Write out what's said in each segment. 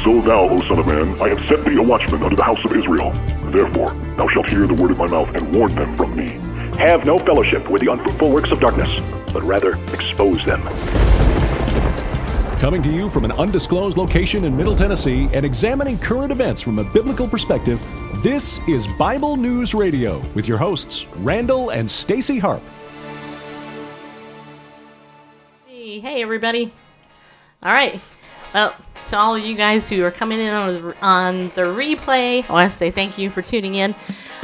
So thou, O son of man, I have set thee a watchman unto the house of Israel. Therefore, thou shalt hear the word of my mouth, and warn them from me. Have no fellowship with the unfruitful works of darkness, but rather expose them. Coming to you from an undisclosed location in Middle Tennessee and examining current events from a biblical perspective, this is Bible News Radio with your hosts, Randall and Stacy Harp. Hey everybody. All right. Well, to all of you guys who are coming in on the replay, I want to say thank you for tuning in.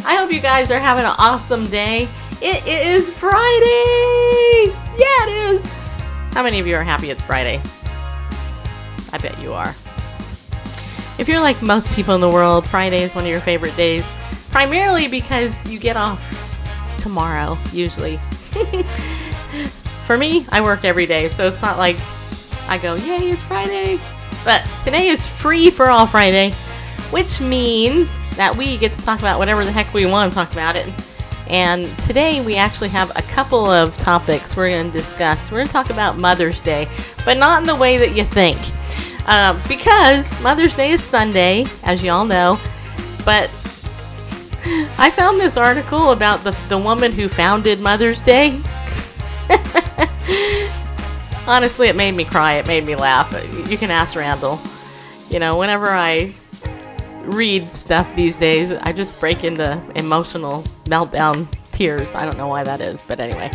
I hope you guys are having an awesome day. It is Friday! Yeah, it is! How many of you are happy it's Friday? I bet you are. If you're like most people in the world, Friday is one of your favorite days, primarily because you get off tomorrow, usually. For me, I work every day, so it's not like I go, yay, it's Friday. But today is Free for All Friday, which means that we get to talk about whatever the heck we want to talk about it. And today we actually have a couple of topics we're going to discuss. We're going to talk about Mother's Day, but not in the way that you think. Because Mother's Day is Sunday, as you all know. But I found this article about the woman who founded Mother's Day. Honestly, it made me cry. It made me laugh. You can ask Randall. You know, whenever I read stuff these days, I just break into emotional meltdown tears. I don't know why that is, but anyway.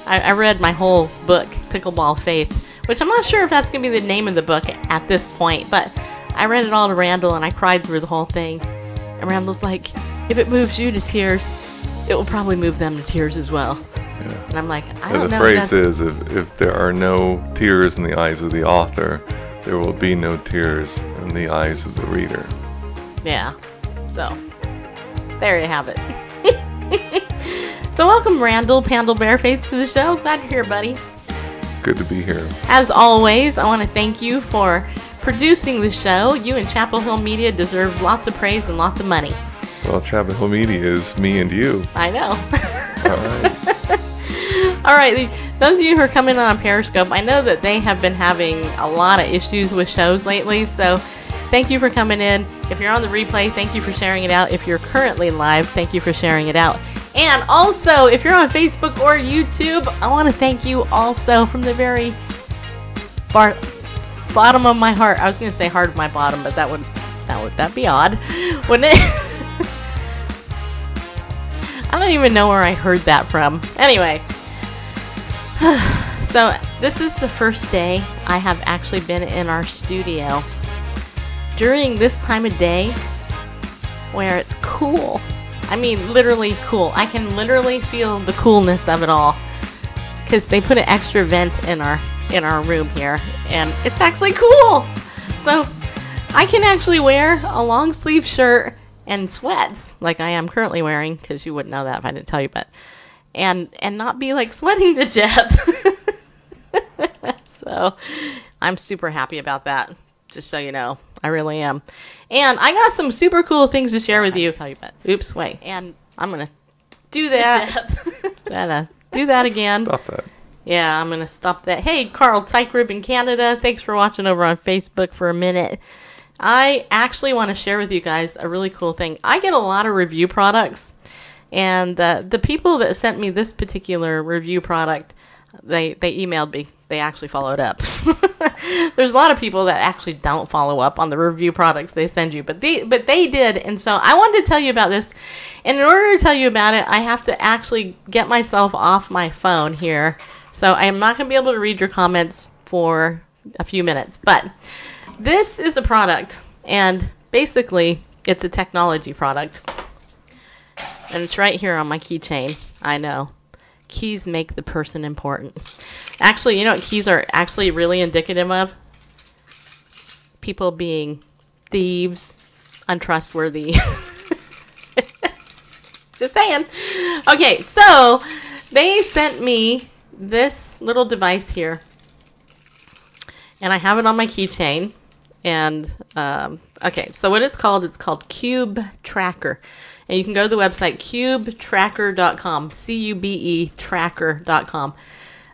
I read my whole book, Pickleball Faith, which I'm not sure if that's going to be the name of the book at this point, but I read it all to Randall and I cried through the whole thing. And Randall's like, if it moves you to tears, it will probably move them to tears as well. Yeah. And I'm like, I don't know. The phrase is, if there are no tears in the eyes of the author, there will be no tears in the eyes of the reader. Yeah. So, there you have it. So welcome, Randall Pandle Bareface, to the show. Glad you're here, buddy. Good to be here. As always, I want to thank you for producing the show. You and Chapel Hill Media deserve lots of praise and lots of money. Well, Chapel Hill Media is me and you. I know. All right. All right, those of you who are coming on Periscope, I know that they have been having a lot of issues with shows lately, so thank you for coming in. If you're on the replay, thank you for sharing it out. If you're currently live, thank you for sharing it out. And also, if you're on Facebook or YouTube, I want to thank you also from the very bottom of my heart. I was going to say heart of my bottom, but that'd be odd, wouldn't it? I don't even know where I heard that from. Anyway, so this is the first day I have actually been in our studio during this time of day where it's cool. I mean, literally cool. I can literally feel the coolness of it all because they put an extra vent in our room here, and it's actually cool. So I can actually wear a long sleeve shirt and sweats like I am currently wearing, because you wouldn't know that if I didn't tell you, but and not be like sweating to death. So I'm super happy about that, just so you know. I really am. And I got some super cool things to share with you. Tell you, but oops, wait. And I'm gonna do that. Gotta do that again. Stop that. Yeah, I'm gonna stop that. Hey, Carl Tykrib in Canada, thanks for watching over on Facebook for a minute. I actually want to share with you guys a really cool thing. I get a lot of review products, and the people that sent me this particular review product, they emailed me. They actually followed up. There's a lot of people that actually don't follow up on the review products they send you, but they did, and so I wanted to tell you about this. And in order to tell you about it, I have to actually get myself off my phone here, so I am not going to be able to read your comments for a few minutes, but this is a product, and basically it's a technology product, and it's right here on my keychain. I know. Keys make the person important. Actually, you know what keys are actually really indicative of? People being thieves, untrustworthy. Just saying. Okay, so they sent me this little device here, and I have it on my keychain. And okay, so what it's called Cube Tracker. And you can go to the website cubetracker.com, C-U-B-E tracker.com.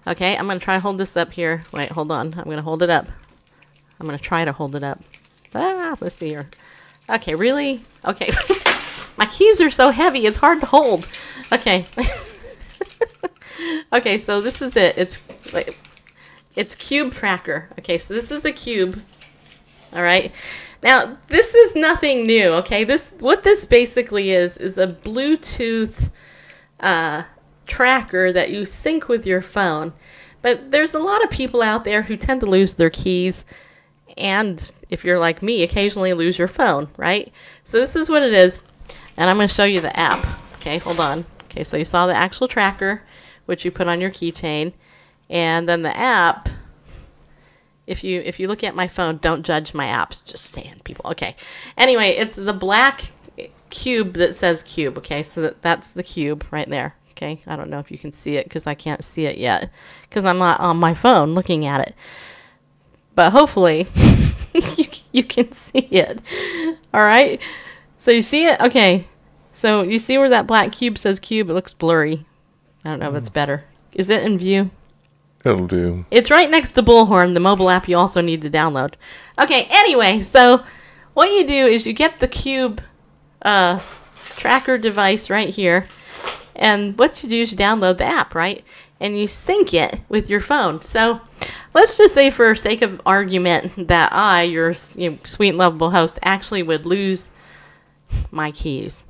Okay, I'm going to try to hold this up here. Wait, hold on. I'm going to hold it up. I'm going to try to hold it up. Let's see here. Okay, really? Okay. My keys are so heavy, it's hard to hold. Okay. Okay, so this is it. It's Cube Tracker. Okay, so this is a cube. All right. Now, this is nothing new, okay? What this basically is a Bluetooth tracker that you sync with your phone. But there's a lot of people out there who tend to lose their keys, and if you're like me, occasionally lose your phone, right? So this is what it is, and I'm going to show you the app. Okay, hold on. Okay, so you saw the actual tracker, which you put on your keychain, and then the app. If you look at my phone, don't judge my apps. Just saying, people. Okay. Anyway, it's the black cube that says cube. Okay, so that's the cube right there. Okay, I don't know if you can see it because I can't see it yet because I'm not on my phone looking at it. But hopefully you can see it. All right. So you see it? Okay. So you see where that black cube says cube? It looks blurry. I don't know if it's better. Is it in view? It'll do. It's right next to Bullhorn, the mobile app you also need to download. Okay, anyway, so what you do is you get the cube tracker device right here, and what you do is you download the app, right? And you sync it with your phone. So let's just say, for sake of argument, that I, your sweet and lovable host, actually would lose my keys.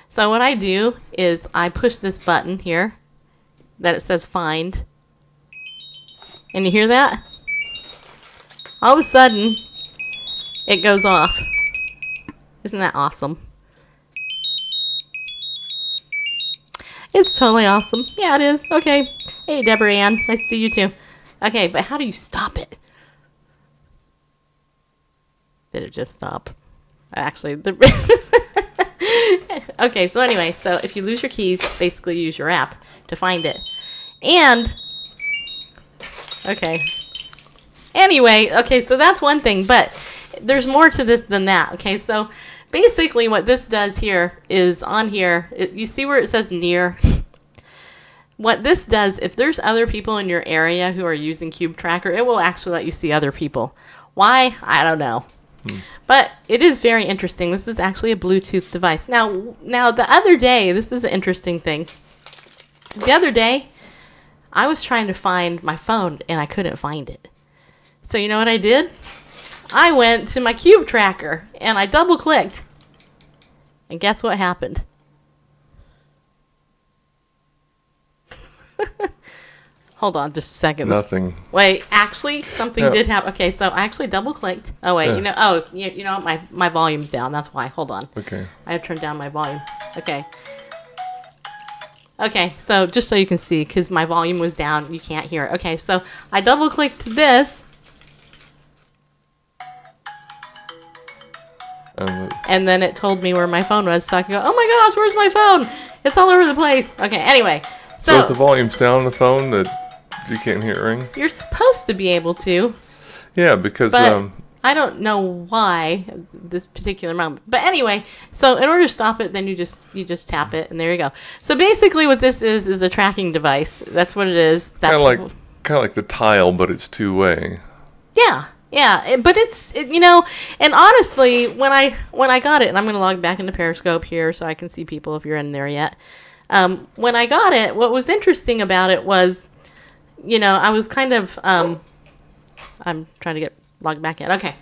So what I do is I push this button here that it says find. And you hear that? All of a sudden, it goes off. Isn't that awesome? It's totally awesome. Yeah, it is. Okay. Hey, Deborah Ann. Nice to see you too. Okay, but how do you stop it? Did it just stop? Actually, okay, so anyway, so if you lose your keys, basically use your app to find it. And okay. Anyway, okay, so that's one thing, but there's more to this than that. Okay, so basically what this does here is on here, you see where it says near? What this does, if there's other people in your area who are using Cube Tracker, it will actually let you see other people. Why? I don't know. But it is very interesting. This is actually a Bluetooth device. Now the other day, this is an interesting thing. The other day, I was trying to find my phone and I couldn't find it. So you know what I did? I went to my Cube Tracker and I double clicked. And guess what happened? Hold on just a second. Nothing. Wait, actually something did happen. Okay, so I actually double clicked. Oh wait, you know my volume's down. That's why. Hold on. Okay. I have turned down my volume. Okay. Okay, so just so you can see, because my volume was down, you can't hear it. Okay, so I double clicked this. And then it told me where my phone was, so I could go, oh my gosh, where's my phone? It's all over the place. Okay, anyway. So if the volume's down on the phone, that you can't hear it ring? You're supposed to be able to. Yeah, because... But I don't know why this particular moment. But anyway, so in order to stop it, then you just tap it, and there you go. So basically what this is a tracking device. That's what it is. That's kind of like the Tile, but it's two-way. Yeah. Yeah, but it's and honestly, when I got it, and I'm going to log back into Periscope here so I can see people if you're in there yet. When I got it, what was interesting about it was, I was kind of, I'm trying to get logged back in. Okay.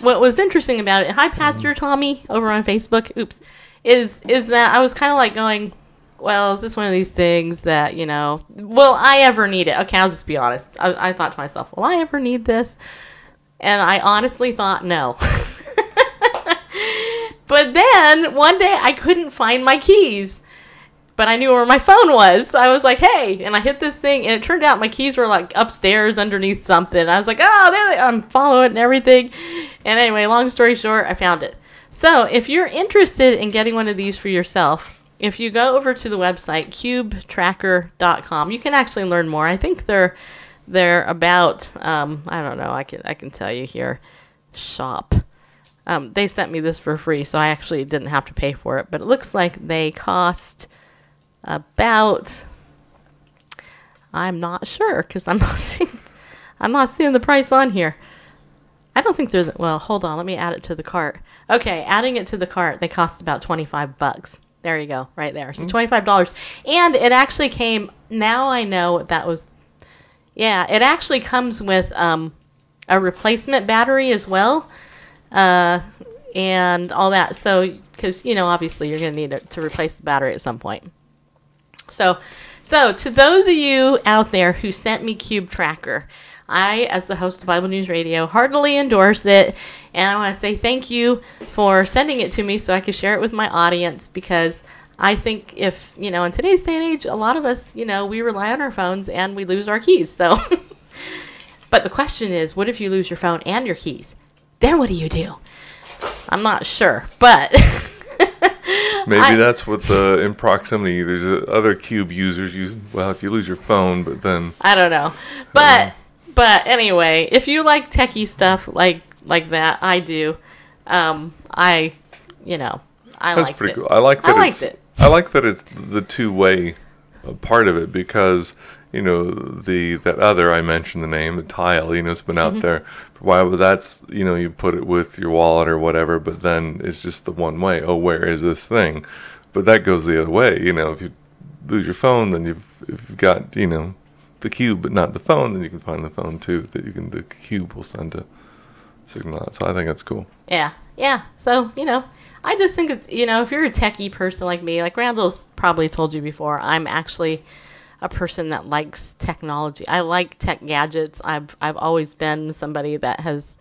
What was interesting about it, hi Pastor Tommy over on Facebook, oops, is that I was kind of like going, well, is this one of these things that, will I ever need it? Okay, I'll just be honest. I thought to myself, will I ever need this? And I honestly thought no. But then one day I couldn't find my keys. But I knew where my phone was. So I was like, hey. And I hit this thing. And it turned out my keys were like upstairs underneath something. I was like, oh, there they are. I'm following and everything. And anyway, long story short, I found it. So if you're interested in getting one of these for yourself, if you go over to the website, cubetracker.com, you can actually learn more. I think they're about, I don't know, I can tell you here, shop. They sent me this for free, so I actually didn't have to pay for it. But it looks like they cost about, I'm not sure, because I'm not seeing the price on here. I don't think they're, well, hold on. Let me add it to the cart. Okay, adding it to the cart, they cost about $25. There you go, right there. So $25. And it actually came, now I know what that was. Yeah, it actually comes with a replacement battery as well. And all that. So, because, you know, obviously you're going to need to replace the battery at some point. So to those of you out there who sent me Cube Tracker, I, as the host of Bible News Radio, heartily endorse it. And I want to say thank you for sending it to me so I could share it with my audience, because I think if, you know, in today's day and age, a lot of us, you know, we rely on our phones and we lose our keys. So, but the question is, what if you lose your phone and your keys? Then what do you do? I'm not sure, but maybe that's what the in proximity. There's other Cube users use. Well, if you lose your phone, but then I don't know. But anyway, if you like techie stuff like that, I do. That's liked pretty it. cool. I like that. I I like that it's the two-way part of it, because you know that other, I mentioned the name, the Tile. You know, it's been out there for a while, but that's, you know, you put it with your wallet or whatever, but then it's just the one way. Oh, where is this thing? But that goes the other way. You know, if you lose your phone, then if you've got, you know, the Cube but not the phone, then you can find the phone too. The Cube will send a signal out. So I think that's cool. Yeah. So, you know, I just think it's, you know, if you're a techie person like me, like Randall's probably told you before, I'm actually a person that likes technology. I like tech gadgets. I've always been somebody that has,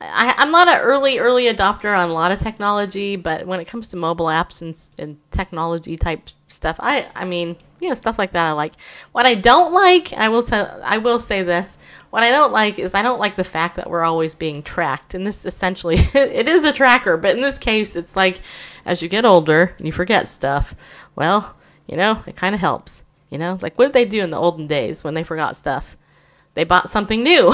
I'm not an early adopter on a lot of technology, but when it comes to mobile apps and technology type stuff, I mean, you know, stuff like that I like. What I don't like, I will say this, what I don't like is I don't like the fact that we're always being tracked. And this essentially, it is a tracker, but in this case, it's like, as you get older and you forget stuff, well, you know, it kind of helps. You know, like what did they do in the olden days when they forgot stuff? They bought something new.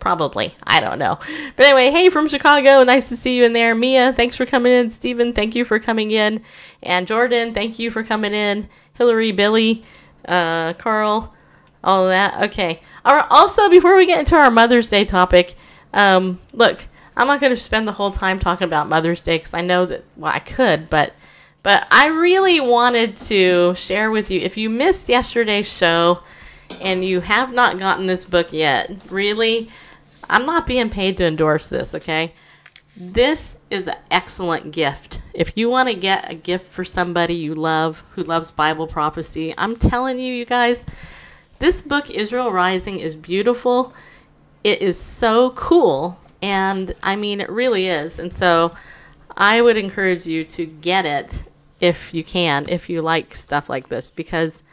Probably. I don't know. But anyway, hey, from Chicago, nice to see you in there. Mia, thanks for coming in. Stephen, thank you for coming in. And Jordan, thank you for coming in. Hillary, Billy, Carl, all of that. Okay. Also, before we get into our Mother's Day topic, look, I'm not going to spend the whole time talking about Mother's Day because I know that, well, I could, but I really wanted to share with you, if you missed yesterday's show and you have not gotten this book yet, really, I'm not being paid to endorse this, okay? This is an excellent gift. If you want to get a gift for somebody you love, who loves Bible prophecy, I'm telling you, you guys, this book, Israel Rising, is beautiful. It is so cool, and I mean, it really is. And so I would encourage you to get it if you can, if you like stuff like this, because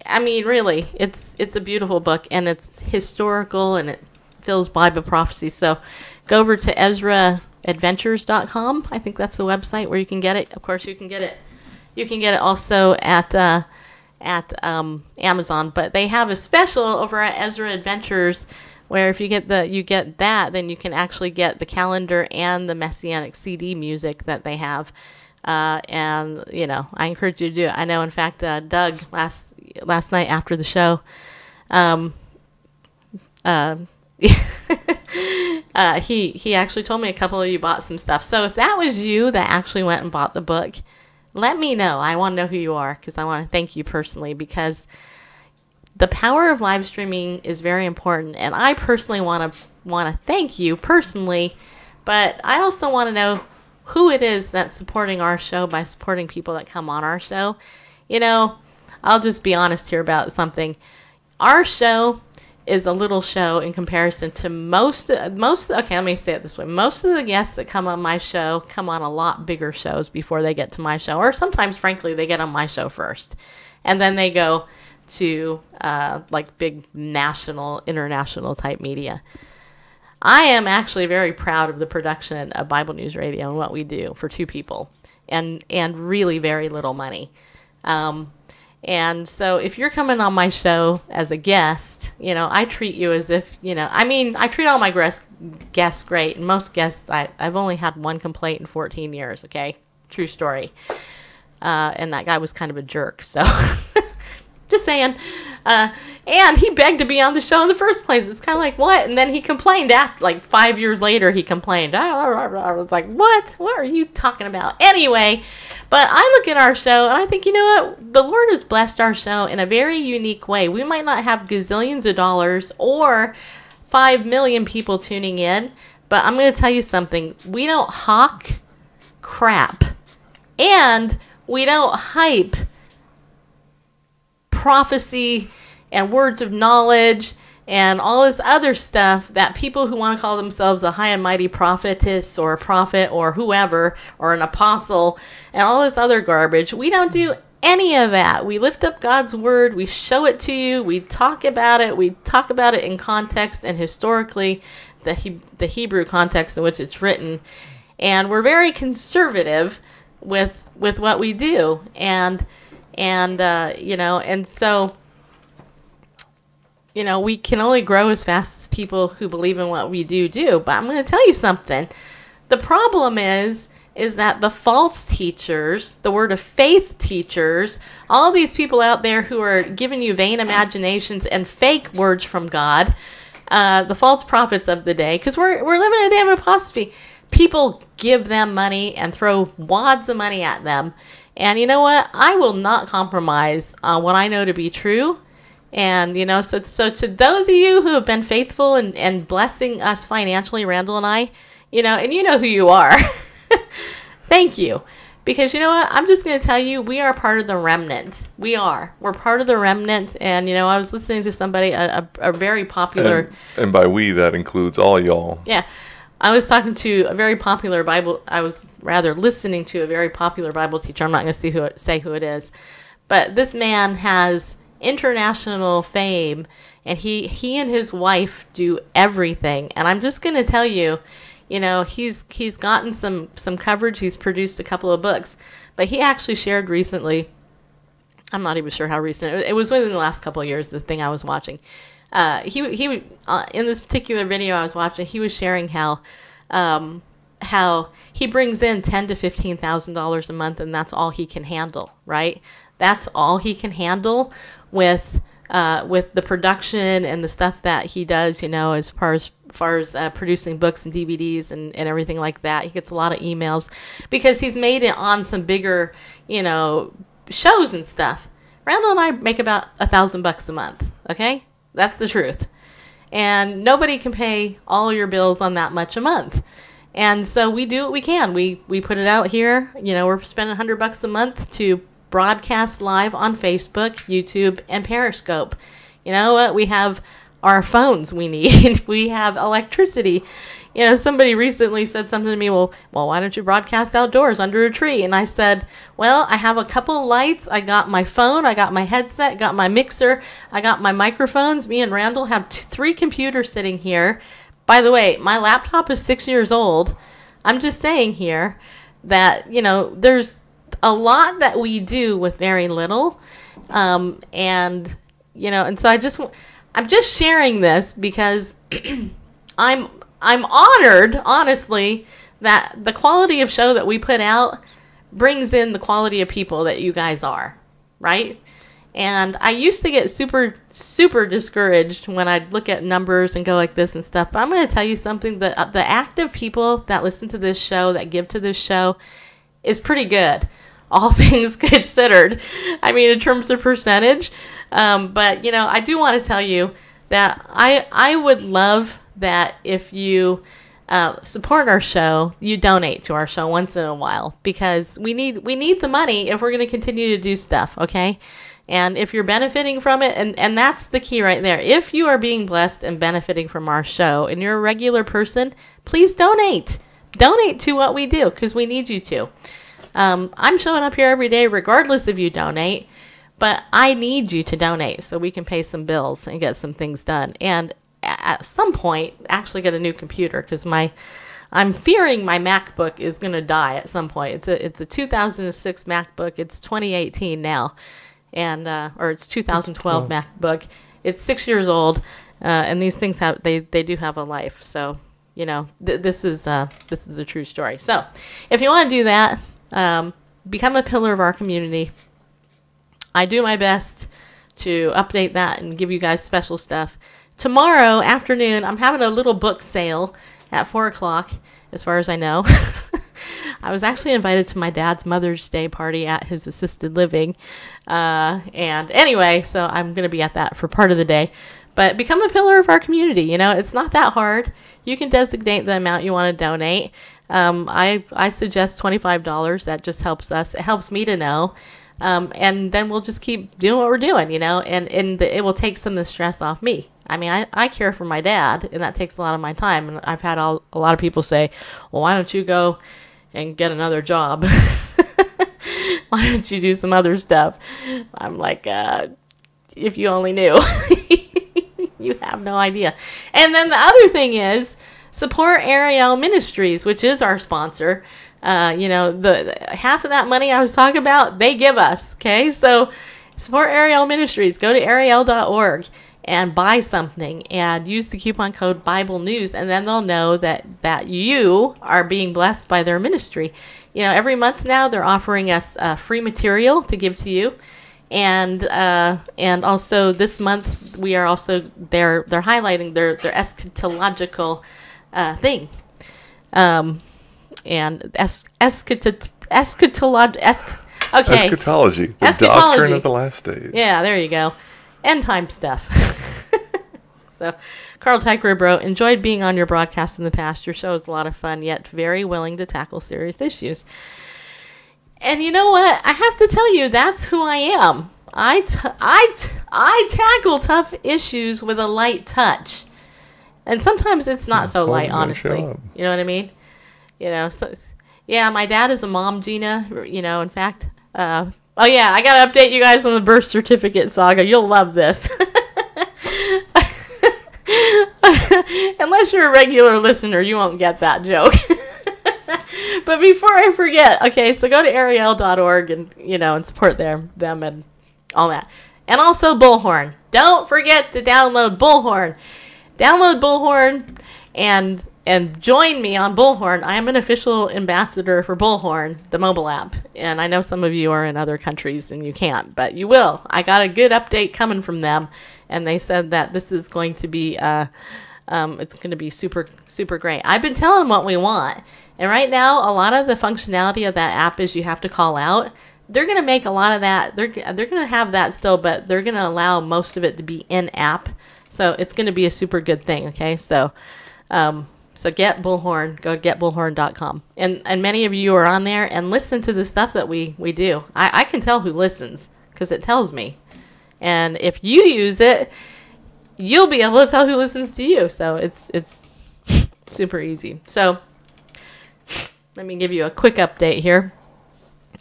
I mean, really, it's a beautiful book, and it's historical, and it fills Bible prophecy. So go over to EzraAdventures.com. I think that's the website where you can get it. Of course, you can get it. You can get it also at Amazon, but they have a special over at Ezra Adventures where if you get that, then you can actually get the calendar and the Messianic CD music that they have. And, you know, I encourage you to do it. I know, in fact, Doug, last night after the show, he actually told me a couple of you bought some stuff. So if that was you that actually went and bought the book, let me know. I want to know who you are, because I want to thank you personally, because the power of live streaming is very important. And I personally want to thank you personally, but I also want to know who it is that's supporting our show by supporting people that come on our show. You know, I'll just be honest here about something. Our show is a little show in comparison to most, okay, let me say it this way. Most of the guests that come on my show come on a lot bigger shows before they get to my show, or sometimes, frankly, they get on my show first. And then they go to, like, big national, international type media. I am actually very proud of the production of Bible News Radio and what we do for two people, and really very little money. And so if you're coming on my show as a guest, you know, I treat you as if, you know, I mean, I treat all my guests great. And most guests, I've only had one complaint in 14 years, okay? True story. And that guy was kind of a jerk, so. Just saying. And he begged to be on the show in the first place. It's kind of like, what? And then he complained after, like 5 years later, he complained. I was like, what? What are you talking about? Anyway, but I look at our show and I think, you know what? The Lord has blessed our show in a very unique way. We might not have gazillions of dollars or 5 million people tuning in, but I'm going to tell you something. We don't hawk crap. And we don't hype prophecy and words of knowledge and all this other stuff that people who want to call themselves a high and mighty prophetess or a prophet or whoever or an apostle and all this other garbage. We don't do any of that. We lift up God's word. We show it to you. We talk about it. We talk about it in context and historically, the Hebrew context in which it's written. And we're very conservative with what we do. And so, we can only grow as fast as people who believe in what we do. But I'm going to tell you something. The problem is that the false teachers, the word of faith teachers, all these people out there who are giving you vain imaginations and fake words from God, the false prophets of the day, because we're living in a day of apostasy. People give them money and throw wads of money at them. And you know what? I will not compromise on what I know to be true. And, so to those of you who have been faithful and blessing us financially, Randall and I, and you know who you are, thank you. Because you know what? I'm just going to tell you, we are part of the remnant. We're part of the remnant. And, I was listening to somebody, a very popular... And by we, that includes all y'all. Yeah. I was talking to a very popular listening to a very popular Bible teacher. I'm not going to say who it is. But this man has international fame, and he and his wife do everything. And I'm just going to tell you, he's gotten some coverage. He's produced a couple of books. But he actually shared recently, I'm not even sure how recent, it was within the last couple of years, the thing I was watching. He in this particular video I was watching, he was sharing how he brings in $10,000 to $15,000 a month, and that's all he can handle, right? That's all he can handle with the production and the stuff that he does, as far as producing books and DVDs and everything like that. He gets a lot of emails because he's made it on some bigger, shows and stuff. Randall and I make about $1,000 a month. Okay. That's the truth. And nobody can pay all your bills on that much a month. And so we do what we can. We put it out here. We're spending $100 a month to broadcast live on Facebook, YouTube, and Periscope. You know what? We have our phones we need. We have electricity. Somebody recently said something to me, well, why don't you broadcast outdoors under a tree? And I said, well, I have a couple lights. I got my phone. I got my headset, got my mixer. I got my microphones. Me and Randall have 3 computers sitting here. By the way, my laptop is 6 years old. I'm just saying here that, there's a lot that we do with very little. And so I'm just sharing this because I'm honored, honestly, that the quality of show that we put out brings in the quality of people that you guys are, right? And I used to get super, super discouraged when I'd look at numbers and go like this and stuff. But I'm going to tell you something, the active people that listen to this show, that give to this show, is pretty good, all things considered. I mean, in terms of percentage. But, I do want to tell you that I would love that if you support our show, you donate to our show once in a while, because we need the money if we're going to continue to do stuff, okay? And if you're benefiting from it, and that's the key right there. If you are being blessed and benefiting from our show and you're a regular person, please donate. Donate to what we do, because we need you to. I'm showing up here every day regardless if you donate, but I need you to donate so we can pay some bills and get some things done. And at some point, actually get a new computer, because I'm fearing my MacBook is going to die at some point. It's a 2006 MacBook. It's 2018 now, and or it's 2012 MacBook. It's 6 years old, and these things they do have a life. So this is a true story. So if you want to do that, become a pillar of our community. I do my best to update that and give you guys special stuff. Tomorrow afternoon, I'm having a little book sale at 4 o'clock, as far as I know. I was actually invited to my dad's Mother's Day party at his assisted living. And anyway, so I'm going to be at that for part of the day. But become a pillar of our community. You know, it's not that hard. You can designate the amount you want to donate. I suggest $25. That just helps us. It helps me to know. And then we'll just keep doing what we're doing, you know, and it will take some of the stress off me. I mean, I care for my dad, and that takes a lot of my time. And I've had a lot of people say, well, why don't you go and get another job? Why don't you do some other stuff? I'm like, if you only knew. You have no idea. And then the other thing is support ForAll Ministries, which is our sponsor. You know, the half of that money I was talking about, they give us. Okay, so support ForAll Ministries. Go to ForAll.org and buy something and use the coupon code Bible News, and then they'll know that you are being blessed by their ministry. You know, every month now they're offering us free material to give to you, and also this month we are also they're highlighting their eschatological thing. And eschatology, the doctrine of the last days. Yeah, there you go. End time stuff. So, Carl Teichberg wrote, enjoyed being on your broadcast in the past. Your show is a lot of fun, yet very willing to tackle serious issues. And you know what? I have to tell you, that's who I am. I tackle tough issues with a light touch. And sometimes it's not so light, honestly. You know what I mean? You know, so, yeah, my dad is a mom, Gina. You know, in fact, oh yeah, I gotta update you guys on the birth certificate saga. You'll love this. Unless you're a regular listener, you won't get that joke. But before I forget, okay, so go to ForAll.org and, you know, and support them and all that. And also Bullhorn. Don't forget to download Bullhorn. Download Bullhorn and join me on Bullhorn. I am an official ambassador for Bullhorn, the mobile app. And I know some of you are in other countries and you can't, but you will. I got a good update coming from them, and they said that this is going to be it's going to be super, super great. I've been telling them what we want. And right now, a lot of the functionality of that app is you have to call out. They're going to make a lot of that. They're going to have that still, but they're going to allow most of it to be in-app. So it's going to be a super good thing, okay? So get Bullhorn. Go to getbullhorn.com. And many of you are on there and listen to the stuff that we do. I can tell who listens because it tells me. And if you use it, you'll be able to tell who listens to you. So it's super easy. So let me give you a quick update here,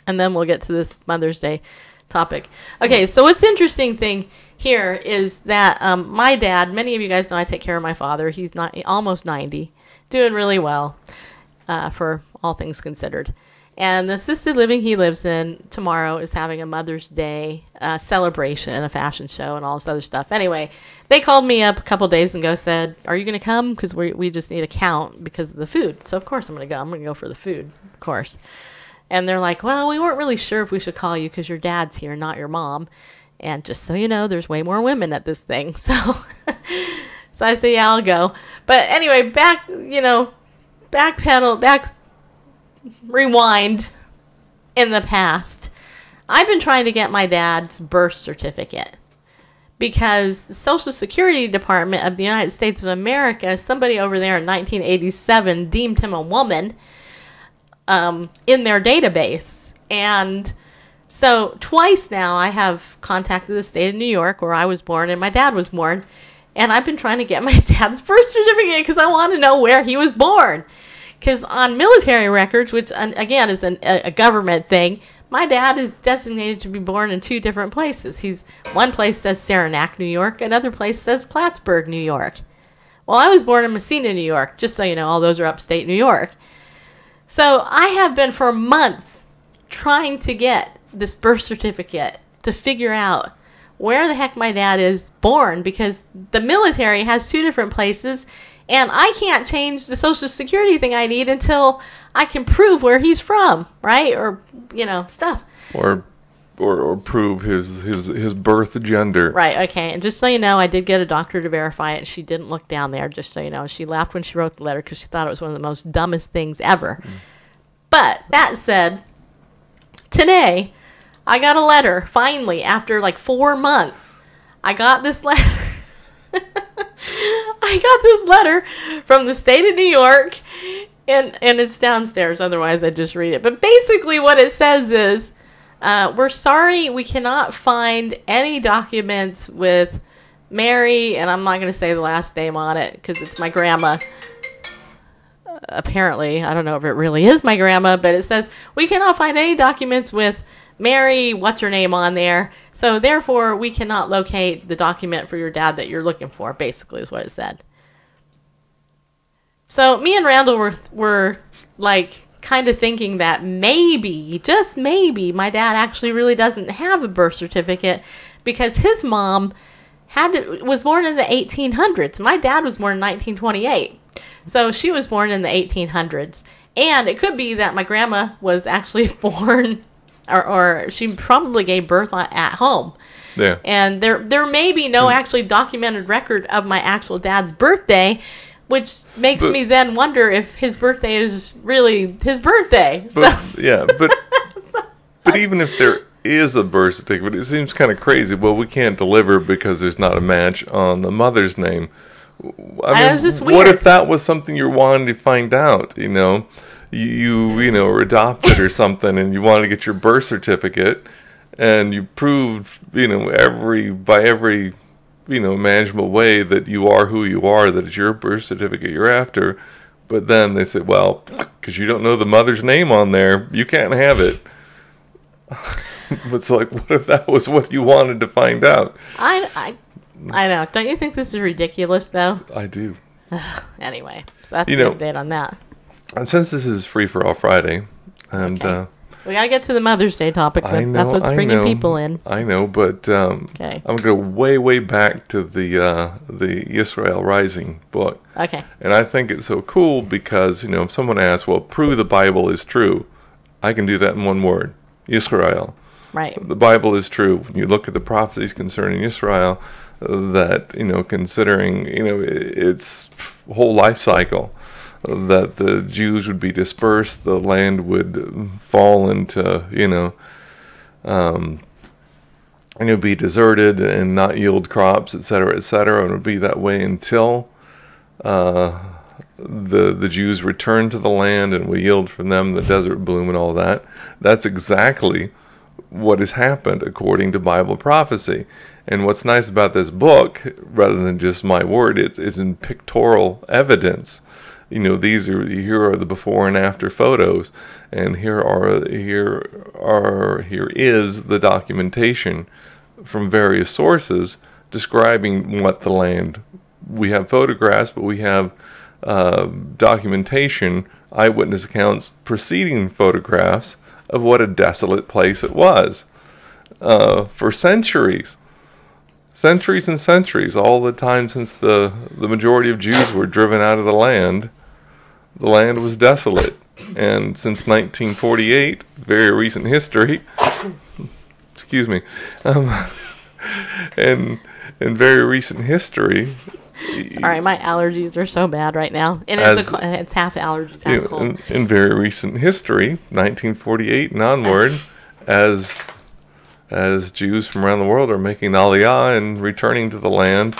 and then we'll get to this Mother's Day topic. Okay, so what's interesting thing here is that my dad, many of you guys know I take care of my father. He's almost 90, doing really well for all things considered. And the assisted living he lives in tomorrow is having a Mother's Day celebration, a fashion show, and all this other stuff. Anyway, they called me up a couple days ago, said, are you going to come? Because we just need a count because of the food. So, of course, I'm going to go. I'm going to go for the food, of course. And they're like, well, we weren't really sure if we should call you because your dad's here, not your mom. And just so you know, there's way more women at this thing. So, so I say, yeah, I'll go. But anyway, rewind in the past. I've been trying to get my dad's birth certificate because the Social Security Department of the United States of America, somebody over there in 1987 deemed him a woman in their database. And so twice now I have contacted the state of New York where I was born and my dad was born. And I've been trying to get my dad's birth certificate because I want to know where he was born. Because on military records, which again is a government thing, my dad is designated to be born in 2 different places. One place says Saranac, New York. Another place says Plattsburgh, New York. Well, I was born in Messina, New York. Just so you know, all those are upstate New York. So I have been for months trying to get this birth certificate to figure out where the heck my dad is born, because the military has 2 different places. And I can't change the Social Security thing I need until I can prove where he's from, right? Or, you know, stuff. Or or prove his birth gender. Right, okay. And just so you know, I did get a doctor to verify it. She didn't look down there, just so you know. She laughed when she wrote the letter because she thought it was one of the most dumbest things ever. But that said, today I got a letter, finally, after like 4 months. I got this letter. I got this letter from the state of New York, and it's downstairs. Otherwise, I'd just read it. But basically what it says is, we're sorry we cannot find any documents with Mary, and I'm not going to say the last name on it because it's my grandma. Apparently, I don't know if it really is my grandma, but it says we cannot find any documents with Mary, what's her name on there. So therefore, we cannot locate the document for your dad that you're looking for, basically is what it said. So me and Randall were like kind of thinking that maybe, just maybe, my dad actually really doesn't have a birth certificate because his mom was born in the 1800s. My dad was born in 1928. So she was born in the 1800s. And it could be that my grandma was actually born, or she probably gave birth at home. Yeah. And there may be no actually documented record of my actual dad's birthday, which makes me then wonder if his birthday is really his birthday. But even if there is a birth certificate, it seems kind of crazy. Well, we can't deliver because there's not a match on the mother's name. I mean, just weird. What if that was something you're wanting to find out? You know, you were adopted or something, and you wanted to get your birth certificate, and you proved, by every imaginable way that you are who you are, that it's your birth certificate you're after. But then they said, well, because you don't know the mother's name on there, you can't have it. It's like, what if that was what you wanted to find out? I know. Don't you think this is ridiculous, though? I do. Anyway, so that's the update on that. And since this is Free for All Friday, and we gotta get to the Mother's Day topic. That's what's bringing people in. I know, but I'm gonna go way back to the Israel Rising book. Okay. And I think it's so cool because if someone asks, well, prove the Bible is true, I can do that in one word: Israel. Right. The Bible is true. When you look at the prophecies concerning Israel, that considering its whole life cycle, that the Jews would be dispersed, the land would fall into be deserted and not yield crops, etc., etc., and it would be that way until the Jews return to the land and we yield from them the desert bloom and all that. That's exactly what has happened according to Bible prophecy. And what's nice about this book, rather than just my word, it's in pictorial evidence. Here are the before and after photos, and here is the documentation from various sources describing what the land. We have photographs, but we have documentation, eyewitness accounts preceding photographs of what a desolate place it was for centuries. Centuries and centuries, all the time since the majority of Jews were driven out of the land was desolate. And since 1948, very recent history, excuse me, and in very recent history... Sorry, my allergies are so bad right now. And it's half the allergies, half cold. In very recent history, 1948 and onward, as Jews from around the world are making Aliyah and returning to the land,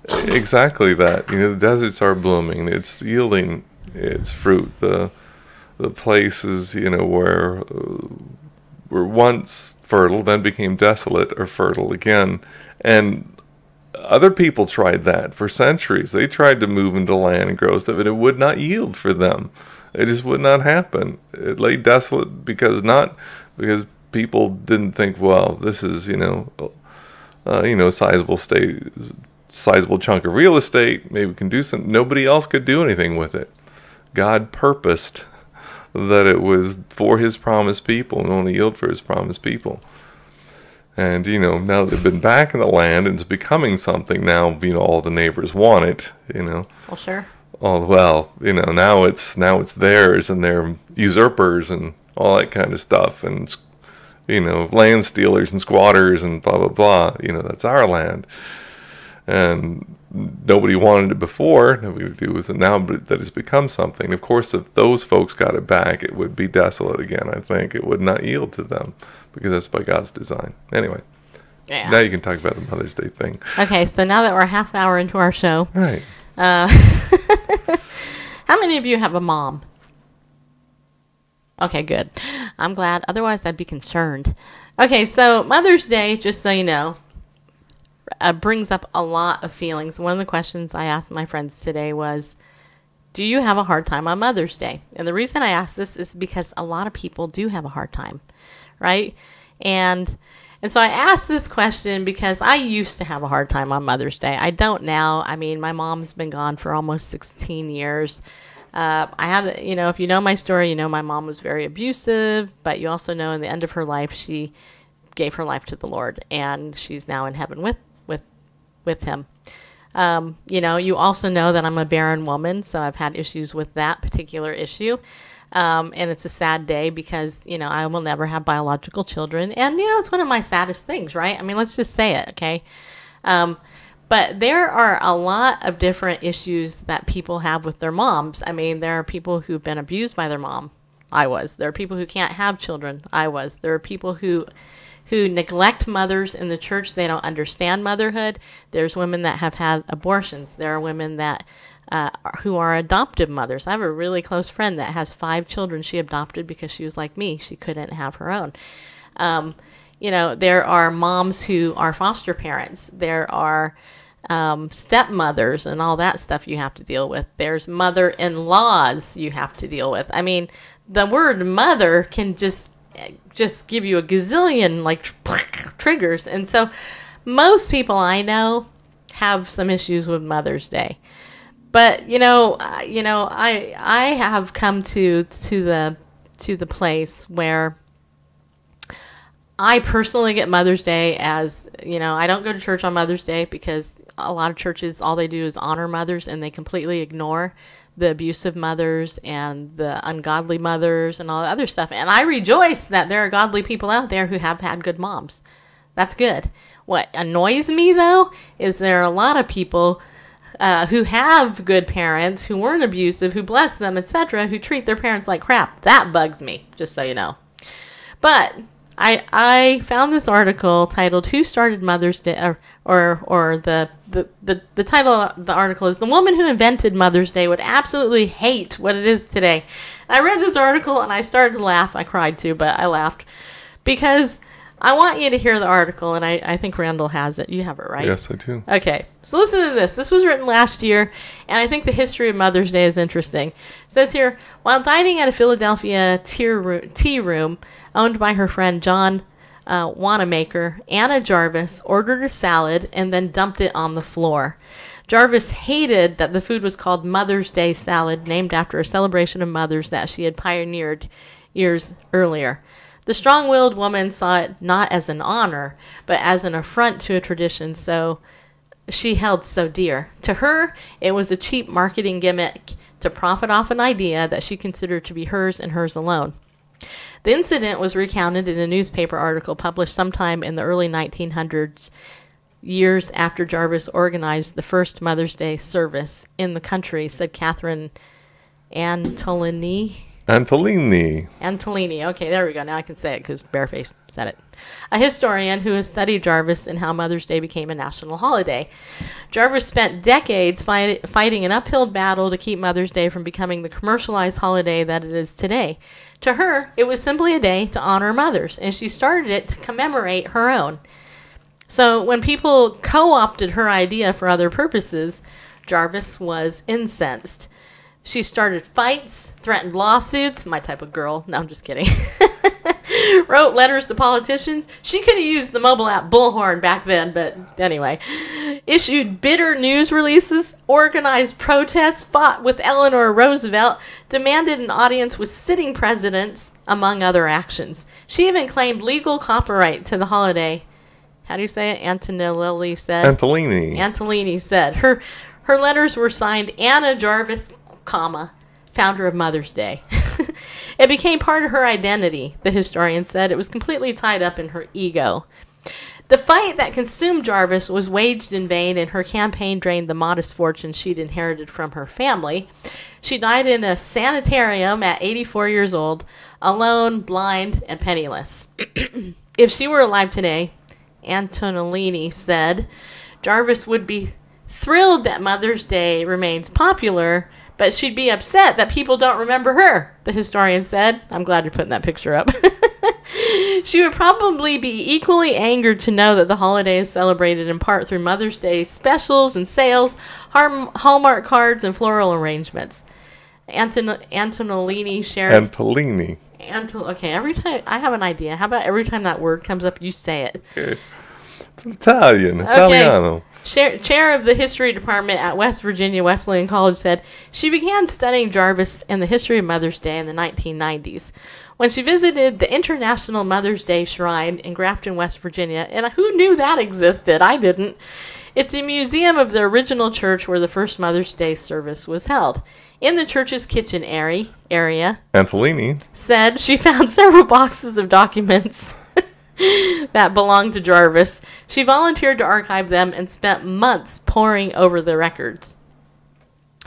exactly that. The deserts are blooming. It's yielding its fruit. The places, where were once fertile, then became desolate, are fertile again. And other people tried that for centuries. They tried to move into land and grow stuff, and it would not yield for them. It just would not happen. It lay desolate because people didn't think, well, this is, sizable chunk of real estate. Maybe we can do something. Nobody else could do anything with it. God purposed that it was for His promised people and only yield for His promised people. And, now they've been back in the land and it's becoming something now, all the neighbors want it, Well, sure. Now it's theirs and they're usurpers and all that kind of stuff. And land stealers and squatters and blah, blah, blah. That's our land. And nobody wanted it before. Nobody would do with it now, but that has become something. Of course, if those folks got it back, it would be desolate again, I think. It would not yield to them because that's by God's design. Anyway, now you can talk about the Mother's Day thing. Okay, so now that we're a half hour into our show. Right. How many of you have a mom? Okay, good. I'm glad. Otherwise, I'd be concerned. Okay, so Mother's Day, just so you know, brings up a lot of feelings. One of the questions I asked my friends today was, do you have a hard time on Mother's Day? And the reason I asked this is because a lot of people do have a hard time, right? And so I asked this question because I used to have a hard time on Mother's Day. I don't now. I mean, my mom's been gone for almost 16 years. I had, if you know my story, my mom was very abusive, but you also know in the end of her life, she gave her life to the Lord, and she's now in heaven with him. You also know that I'm a barren woman, so I've had issues with that particular issue. And it's a sad day because, I will never have biological children. And, it's one of my saddest things, right? I mean, let's just say it, okay? But there are a lot of different issues that people have with their moms. I mean, there are people who've been abused by their mom. I was. There are people who can't have children. I was. There are people who neglect mothers in the church. They don't understand motherhood. There's women that have had abortions. There are women that who are adoptive mothers. I have a really close friend that has 5 children she adopted because she was like me. She couldn't have her own. There are moms who are foster parents. There are stepmothers and all that stuff you have to deal with. There's mother-in-laws you have to deal with. I mean, the word mother can just give you a gazillion triggers. And so most people I know have some issues with Mother's Day. But I have come to the place where I personally get Mother's Day as, I don't go to church on Mother's Day because a lot of churches, all they do is honor mothers, and they completely ignore the abusive mothers and the ungodly mothers and all the other stuff. And I rejoice that there are godly people out there who have had good moms. That's good. What annoys me, though, is there are a lot of people who have good parents, who weren't abusive, who bless them, etc., who treat their parents like crap. That bugs me, just so you know. But I found this article titled "Who Started Mother's Day?" or the title of the article is "The Woman Who Invented Mother's Day Would Absolutely Hate What It Is Today." I read this article and I started to laugh. I cried too, but I laughed because I want you to hear the article, and I think Randall has it. You have it, right? Yes, I do. Okay, so listen to this. This was written last year, and I think the history of Mother's Day is interesting. It says here, while dining at a Philadelphia tea room owned by her friend John Wanamaker, Anna Jarvis ordered a salad and then dumped it on the floor. Jarvis hated that the food was called Mother's Day salad, named after a celebration of mothers that she had pioneered years earlier. The strong-willed woman saw it not as an honor, but as an affront to a tradition she held so dear. To her, it was a cheap marketing gimmick to profit off an idea that she considered to be hers and hers alone. The incident was recounted in a newspaper article published sometime in the early 1900s, years after Jarvis organized the first Mother's Day service in the country, said Catherine Antolini. Okay, there we go. Now I can say it because Bareface said it. A historian who has studied Jarvis and how Mother's Day became a national holiday. Jarvis spent decades fighting an uphill battle to keep Mother's Day from becoming the commercialized holiday that it is today. To her, it was simply a day to honor mothers, and she started it to commemorate her own. So when people co-opted her idea for other purposes, Jarvis was incensed. She started fights, threatened lawsuits, my type of girl. No, I'm just kidding. Wrote letters to politicians. She could have used the mobile app Bullhorn back then, but anyway. Issued bitter news releases, organized protests, fought with Eleanor Roosevelt, demanded an audience with sitting presidents, among other actions. She even claimed legal copyright to the holiday. How do you say it? Antolini said. Her letters were signed Anna Jarvis, founder of Mother's Day. It became part of her identity, the historian said. It was completely tied up in her ego. The fight that consumed Jarvis was waged in vain, and her campaign drained the modest fortune she'd inherited from her family. She died in a sanitarium at 84 years old, alone, blind, and penniless. If she were alive today, Antonellini said, Jarvis would be thrilled that Mother's Day remains popular, but she'd be upset that people don't remember her, the historian said. I'm glad you're putting that picture up. She would probably be equally angered to know that the holiday is celebrated in part through Mother's Day specials and sales, Hallmark cards, and floral arrangements. Antonellini shared... Antolini. Okay, every time... I have an idea. How about every time that word comes up, you say it? Okay. It's Italian. Okay. Italiano. Chair of the history department at West Virginia Wesleyan College said she began studying Jarvis and the history of Mother's Day in the 1990s. When she visited the International Mother's Day Shrine in Grafton, West Virginia, and who knew that existed? I didn't. It's a museum of the original church where the first Mother's Day service was held. In the church's kitchen area, Antolini said she found several boxes of documents that belonged to Jarvis. She volunteered to archive them and spent months poring over the records.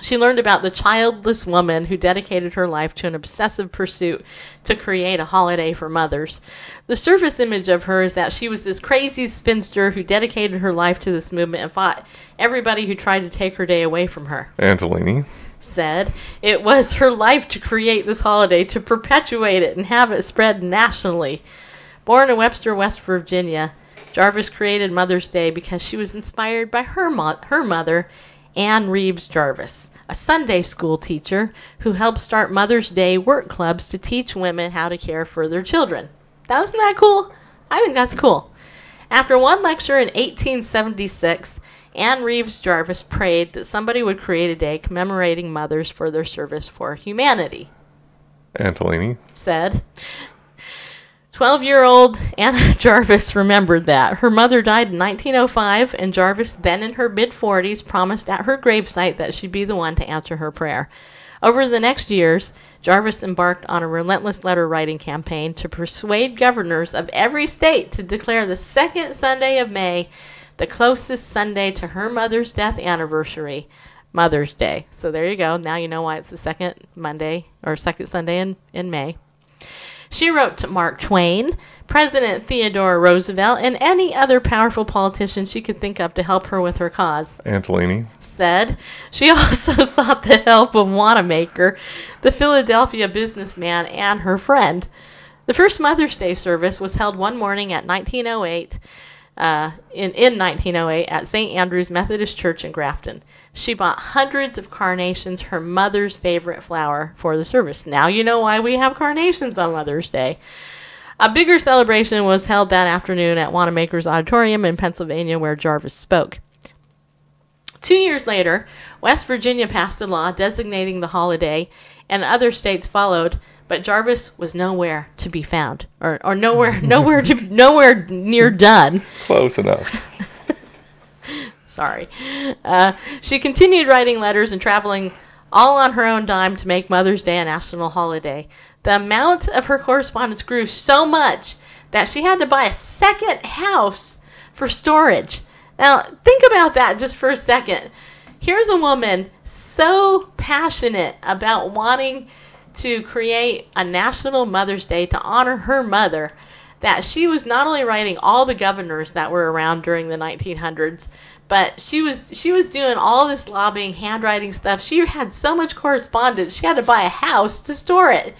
She learned about the childless woman who dedicated her life to an obsessive pursuit to create a holiday for mothers. The surface image of her is that she was this crazy spinster who dedicated her life to this movement and fought everybody who tried to take her day away from her. Antolini said it was her life to create this holiday, to perpetuate it and have it spread nationally. Born in Webster, West Virginia, Jarvis created Mother's Day because she was inspired by her mother, Anne Reeves Jarvis, a Sunday school teacher who helped start Mother's Day work clubs to teach women how to care for their children. Wasn't that cool? I think that's cool. After one lecture in 1876, Anne Reeves Jarvis prayed that somebody would create a day commemorating mothers for their service for humanity. Antolini said. 12-year-old Anna Jarvis remembered that. Her mother died in 1905, and Jarvis, then in her mid-40s, promised at her gravesite that she'd be the one to answer her prayer. Over the next years, Jarvis embarked on a relentless letter-writing campaign to persuade governors of every state to declare the second Sunday of May the closest Sunday to her mother's death anniversary, Mother's Day. So there you go. Now you know why it's the second Monday, or second Sunday in May. She wrote to Mark Twain, President Theodore Roosevelt, and any other powerful politician she could think of to help her with her cause. Antolini said she also sought the help of Wanamaker, the Philadelphia businessman, and her friend. The first Mother's Day service was held one morning at 1908, in 1908 at St. Andrew's Methodist Church in Grafton. She bought hundreds of carnations, her mother's favorite flower, for the service. Now you know why we have carnations on Mother's Day. A bigger celebration was held that afternoon at Wanamaker's Auditorium in Pennsylvania, where Jarvis spoke. 2 years later, West Virginia passed a law designating the holiday, and other states followed, but Jarvis was nowhere to be found, or nowhere near done. Close enough. Sorry. She continued writing letters and traveling all on her own dime to make Mother's Day a national holiday. The amount of her correspondence grew so much that she had to buy a second house for storage. Now, think about that just for a second. Here's a woman so passionate about wanting to create a national Mother's Day to honor her mother that she was not only writing all the governors that were around during the 1900s, but she was doing all this lobbying, handwriting stuff. She had so much correspondence, she had to buy a house to store it.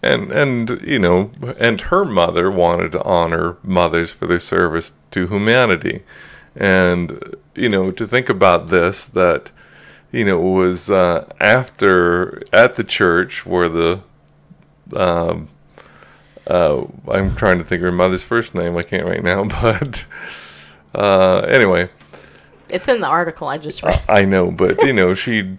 And you know, and her mother wanted to honor mothers for their service to humanity. And, you know, to think about this, that, you know, it was after, at the church where the, I'm trying to think of her mother's first name, I can't right now, but anyway. It's in the article I just read. I know, but, you know, she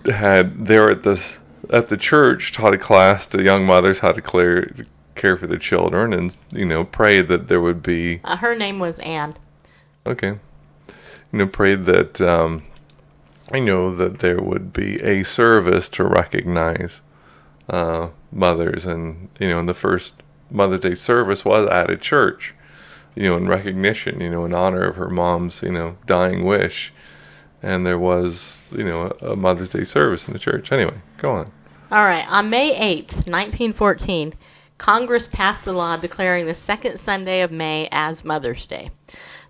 had, there at the church, taught a class to young mothers how to care for their children, and, you know, prayed that there would be... her name was Anne. Okay. You know, prayed that, you know, that there would be a service to recognize mothers, and and the first Mother's Day service was at a church, in recognition, in honor of her mom's, dying wish. And there was, a Mother's Day service in the church. Anyway, go on. All right. On May 8th, 1914, Congress passed a law declaring the second Sunday of May as Mother's Day.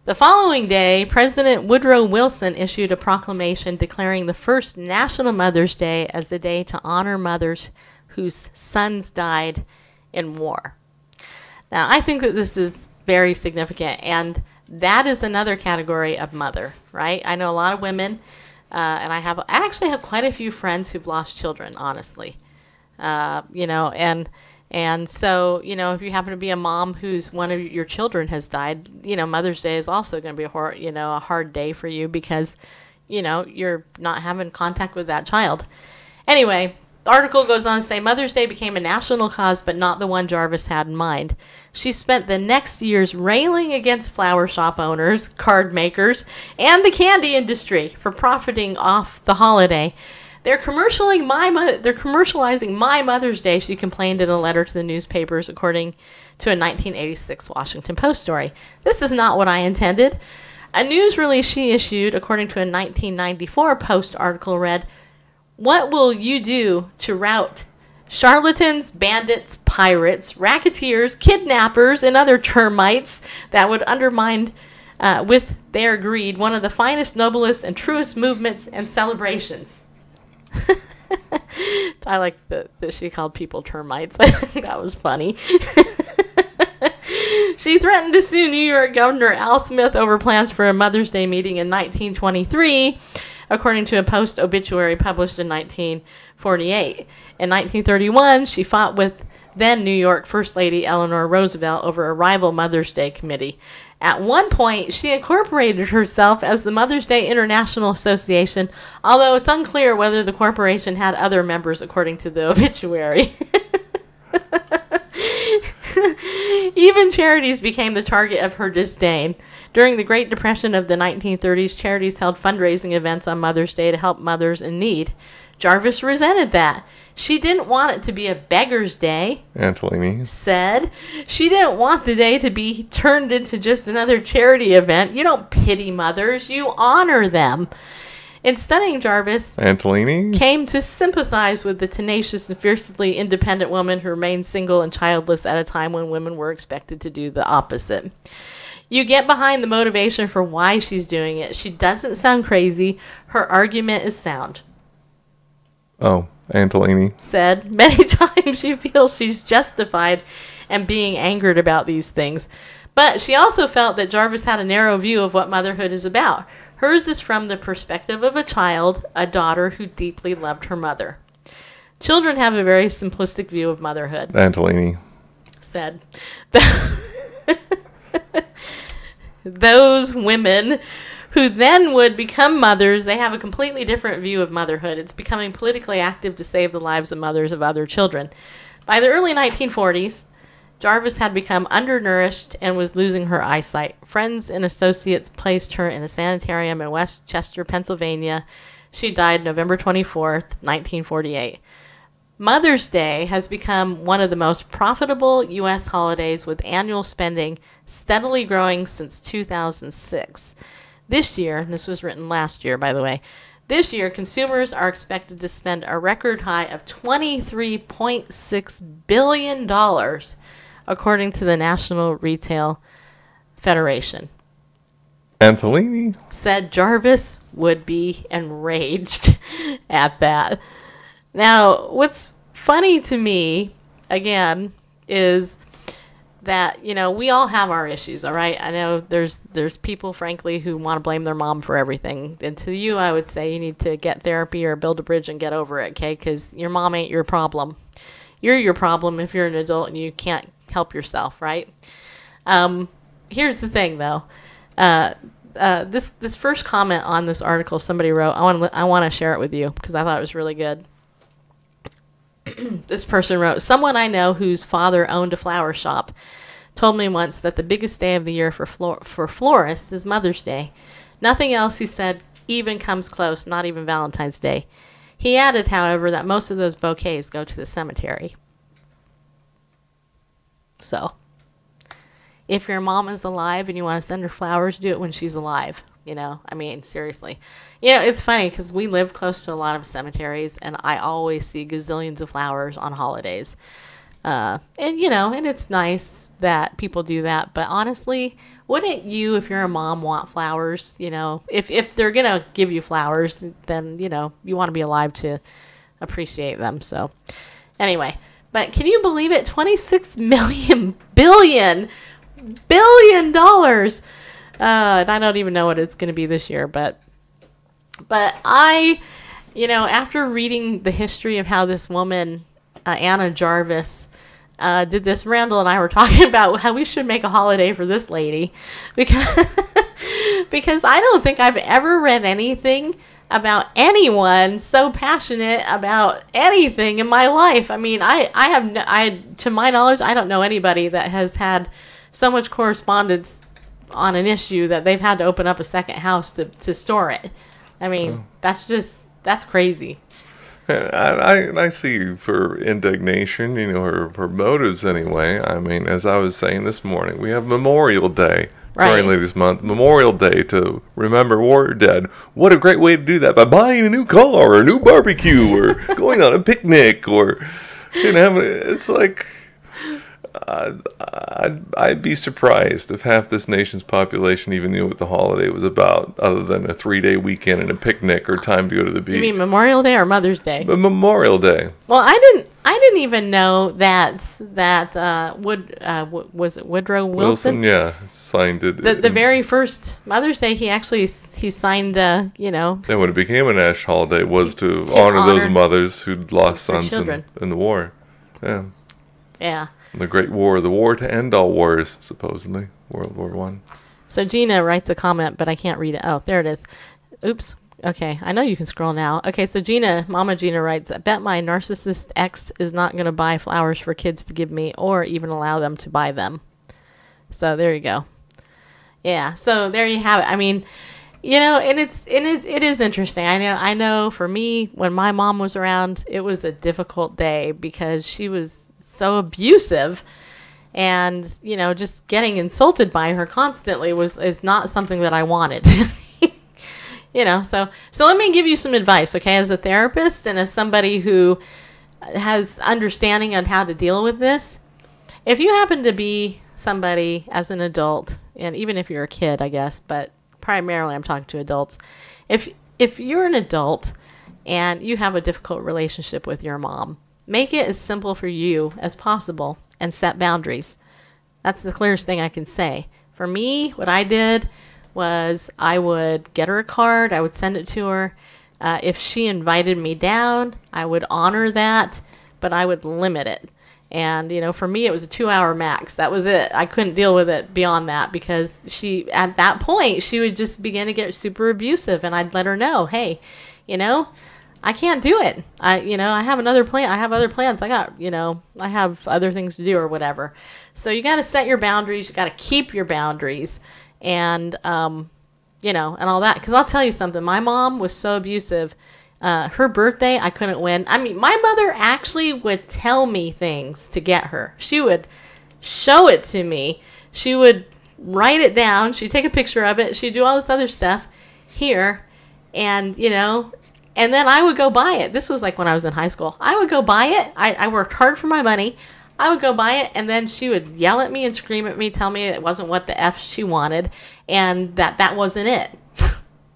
The following day, President Woodrow Wilson issued a proclamation declaring the first National Mother's Day as the day to honor mothers whose sons died in war. Now, I think that this is very significant, and that is another category of mother, right? I know a lot of women, and I actually have quite a few friends who've lost children, honestly. And so, if you happen to be a mom whose one of your children has died, Mother's Day is also going to be a hard day for you because, you're not having contact with that child. Anyway, the article goes on to say Mother's Day became a national cause, but not the one Jarvis had in mind. She spent the next years railing against flower shop owners, card makers, and the candy industry for profiting off the holiday. They're commercializing my Mother's Day, she complained in a letter to the newspapers, according to a 1986 Washington Post story. This is not what I intended. A news release she issued, according to a 1994 Post article, read, "What will you do to rout charlatans, bandits, pirates, racketeers, kidnappers, and other termites that would undermine with their greed one of the finest, noblest, and truest movements and celebrations?" I like that she called people termites. I think that was funny. She threatened to sue New York Governor Al Smith over plans for a Mother's Day meeting in 1923, according to a Post obituary published in 1948. In 1931, she fought with then New York First Lady Eleanor Roosevelt over a rival Mother's Day committee. At one point, she incorporated herself as the Mother's Day International Association, although it's unclear whether the corporation had other members, according to the obituary. Even charities became the target of her disdain. During the Great Depression of the 1930s, charities held fundraising events on Mother's Day to help mothers in need. Jarvis resented that. She didn't want it to be a beggar's day, Antolini said. She didn't want the day to be turned into just another charity event. You don't pity mothers, you honor them. In studying Jarvis, Antolini came to sympathize with the tenacious and fiercely independent woman who remained single and childless at a time when women were expected to do the opposite. You get behind the motivation for why she's doing it. She doesn't sound crazy. Her argument is sound. Oh, Antolini said many times she feels she's justified in being angered about these things. But she also felt that Jarvis had a narrow view of what motherhood is about. Hers is from the perspective of a child, a daughter who deeply loved her mother. Children have a very simplistic view of motherhood, Antolini said. Those women who then would become mothers, they have a completely different view of motherhood. It's becoming politically active to save the lives of mothers of other children. By the early 1940s, Jarvis had become undernourished and was losing her eyesight. Friends and associates placed her in a sanitarium in Westchester, Pennsylvania. She died November 24th, 1948. Mother's Day has become one of the most profitable U.S. holidays, with annual spending steadily growing since 2006. This year, and this was written last year, by the way, this year consumers are expected to spend a record high of $23.6 billion, according to the National Retail Federation. Antolini said Jarvis would be enraged at that. Now, what's funny to me, again, is that, we all have our issues, all right? I know there's people, frankly, who want to blame their mom for everything. And to you, I would say you need to get therapy or build a bridge and get over it, okay? Because your mom ain't your problem. You're your problem if you're an adult and you can't help yourself, right? Here's the thing, though. This first comment on this article somebody wrote, I want to share it with you because I thought it was really good. This person wrote, "Someone I know whose father owned a flower shop told me once that the biggest day of the year for florists is Mother's Day. Nothing else," he said, "even comes close, not even Valentine's Day. He added, however, that most of those bouquets go to the cemetery. So, if your mom is alive and you want to send her flowers, do it when she's alive. You know, I mean, seriously. You know, it's funny because we live close to a lot of cemeteries, and I always see gazillions of flowers on holidays. And, you know, and it's nice that people do that. But honestly, wouldn't you, if you're a mom, want flowers? You know, if they're going to give you flowers, then, you know, you want to be alive to appreciate them. So, anyway. But can you believe it? $26 billion dollars. And I don't even know what it's going to be this year, but I, you know, after reading the history of how this woman, Anna Jarvis, did this, Randall and I were talking about how we should make a holiday for this lady, because I don't think I've ever read anything about anyone so passionate about anything in my life. I mean, to my knowledge, I don't know anybody that has had so much correspondence on an issue that they've had to open up a second house to store it. I mean, that's crazy. I see for indignation, you know, her motives anyway. I mean, as I was saying this morning, we have Memorial Day during Ladies Month, Memorial Day, to remember war dead. What a great way to do that, by buying a new car or a new barbecue or going on a picnic, or, you know, it's like, I'd be surprised if half this nation's population even knew what the holiday was about, other than a 3-day weekend and a picnic or time to go to the beach. You mean Memorial Day or Mother's Day? Memorial Day. Well, I didn't even know that was it Woodrow Wilson? Yeah, signed it. The very first Mother's Day, he signed, you know. And when it became a national holiday, was to honor those mothers who'd lost sons in the war. Yeah. Yeah. The Great War, the war to end all wars, supposedly, World War I. So Gina writes a comment, but I can't read it. Oh, there it is. Oops. Okay, I know you can scroll now. Okay, so Mama Gina writes, I bet my narcissist ex is not going to buy flowers for kids to give me, or even allow them to buy them. So there you go. Yeah, so there you have it. I mean, you know, and it is interesting. I know for me, when my mom was around, it was a difficult day because she was so abusive, and, you know, just getting insulted by her constantly is not something that I wanted. You know, so let me give you some advice, okay, as a therapist and as somebody who has understanding on how to deal with this. If you happen to be somebody as an adult, and even if you're a kid, I guess, but primarily I'm talking to adults. If you're an adult and you have a difficult relationship with your mom, make it as simple for you as possible and set boundaries. That's the clearest thing I can say. For me, what I did was I would get her a card. I would send it to her. If she invited me down, I would honor that, but I would limit it. And, you know, for me, it was a 2-hour max. That was it. I couldn't deal with it beyond that, because at that point, she would just begin to get super abusive, and I'd let her know, hey, you know, I can't do it. I have another plan. I have other plans. I have other things to do or whatever. So you got to set your boundaries. You got to keep your boundaries, and, you know, and all that. Because I'll tell you something. My mom was so abusive. Her birthday, I couldn't win. I mean, my mother actually would tell me things to get her. She would show it to me. She would write it down. She'd take a picture of it. She'd do all this other stuff here. And, you know, and then I would go buy it. This was like when I was in high school. I would go buy it. I worked hard for my money. I would go buy it, and then she would yell at me and scream at me, tell me it wasn't what the F she wanted, and that wasn't it.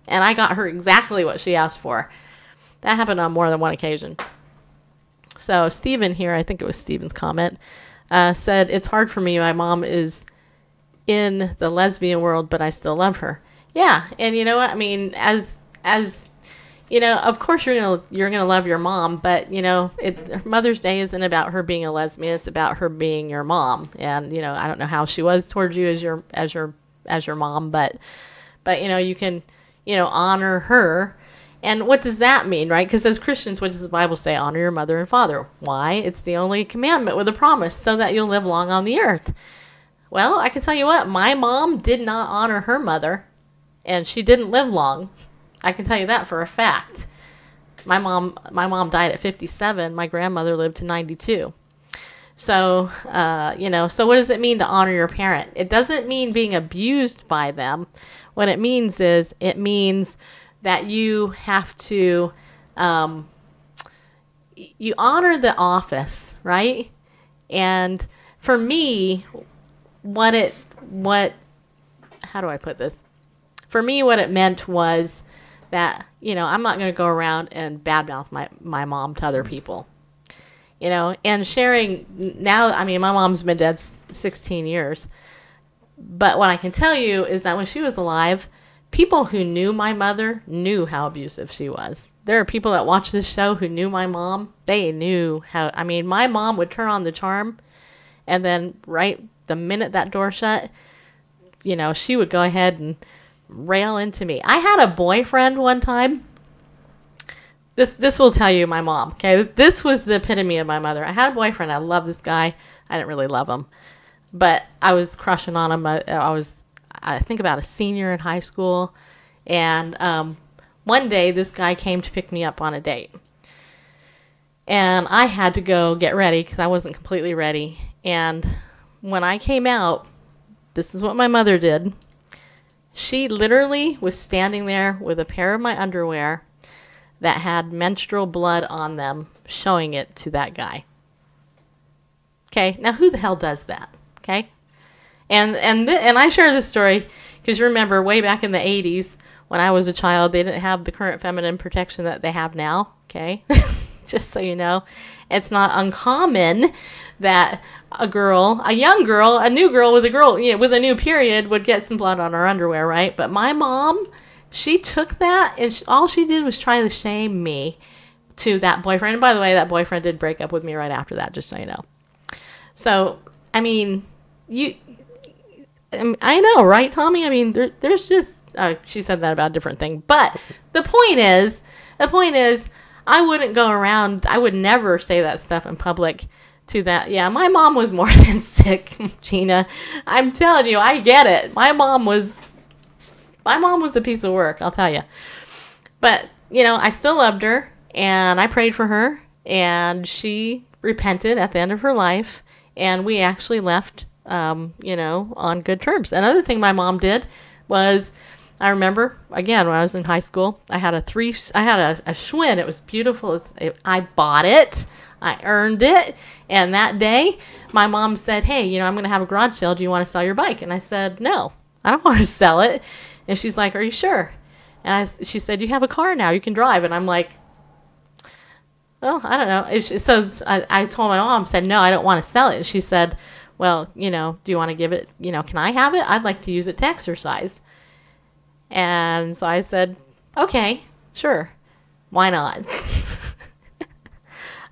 And I got her exactly what she asked for. That happened on more than one occasion. So Stephen here, I think it was Stephen's comment, said, it's hard for me. My mom is in the lesbian world, but I still love her. Yeah, and you know what? I mean, as you know, of course you're gonna love your mom, but you know, Mother's Day isn't about her being a lesbian. It's about her being your mom. And you know, I don't know how she was towards you as your mom, but you know, you can, you know, honor her. And what does that mean, right? Because as Christians, what does the Bible say? Honor your mother and father. Why? It's the only commandment with a promise, so that you'll live long on the earth. Well, I can tell you what, my mom did not honor her mother, and she didn't live long. I can tell you that for a fact. my mom died at 57. My grandmother lived to 92. So, so what does it mean to honor your parent? It doesn't mean being abused by them. What it means is that you have to, you honor the office, right? And for me, how do I put this? For me, what it meant was that, I'm not going to go around and badmouth my mom to other people. And sharing now, my mom's been dead 16 years. But what I can tell you is that when she was alive, people who knew my mother knew how abusive she was. There are people that watch this show who knew my mom. They knew how, my mom would turn on the charm, and then right the minute that door shut, she would go ahead and rail into me. I had a boyfriend one time. This will tell you my mom, okay? This was the epitome of my mother. I had a boyfriend. I loved this guy. I didn't really love him, but I was crushing on him. I think about a senior in high school, and one day this guy came to pick me up on a date, and I had to go get ready because I wasn't completely ready. And when I came out, this is what my mother did. She literally was standing there with a pair of my underwear that had menstrual blood on them, showing it to that guy. Okay, now who the hell does that? Okay, and I share this story because you remember way back in the 80s when I was a child, they didn't have the current feminine protection that they have now. Okay, just so you know, it's not uncommon that a young girl, a new girl with with a new period would get some blood on her underwear, right? But my mom, she took that, and all she did was try to shame me to that boyfriend. And by the way, that boyfriend did break up with me right after that, just so you know. So, I know, right, Tommy? There's just, she said that about a different thing. But the point is, I wouldn't go around, I would never say that stuff in public to that. Yeah, my mom was more than sick, Gina. I'm telling you, I get it. My mom was a piece of work, I'll tell you. But, I still loved her, and I prayed for her, and she repented at the end of her life, and we actually left, on good terms. Another thing my mom did was, I remember, again, when I was in high school, I had a Schwinn. It was beautiful. I bought it. I earned it. And that day, my mom said, hey, I'm going to have a garage sale. Do you want to sell your bike? And I said, no, I don't want to sell it. And she's like, are you sure? And she said, you have a car now. You can drive. And I'm like, well, I don't know. So I told my mom, said, no, I don't want to sell it. And she said, well, do you want to give it, can I have it? I'd like to use it to exercise. And so I said, okay, sure. Why not?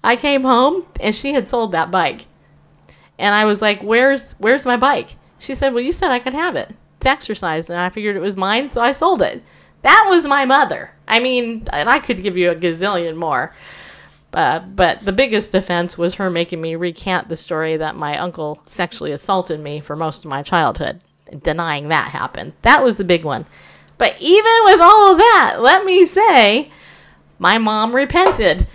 I came home, and she had sold that bike. And I was like, where's my bike? She said, well, you said I could have it to exercise, and I figured it was mine, so I sold it. That was my mother. And I could give you a gazillion more. But the biggest offense was her making me recant the story that my uncle sexually assaulted me for most of my childhood, denying that happened. That was the big one. But even with all of that, let me say, my mom repented.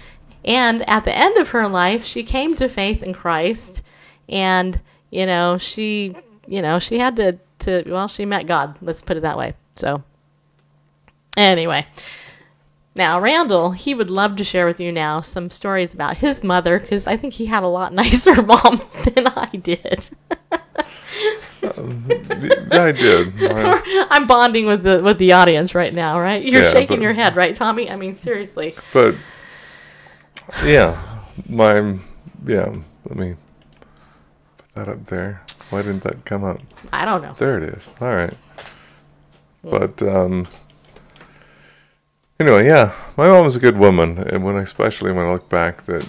And at the end of her life, she came to faith in Christ. And, she had to, she met God. Let's put it that way. So, anyway. Now, Randall, he would love to share with you now some stories about his mother, because I think he had a lot nicer mom than I did. I did. I'm bonding with the audience right now, right? You're shaking your head, right, Tommy? Seriously. But, yeah, let me put that up there. Why didn't that come up? I don't know. There it is. All right. But, anyway, yeah, my mom was a good woman, and especially when I look back that,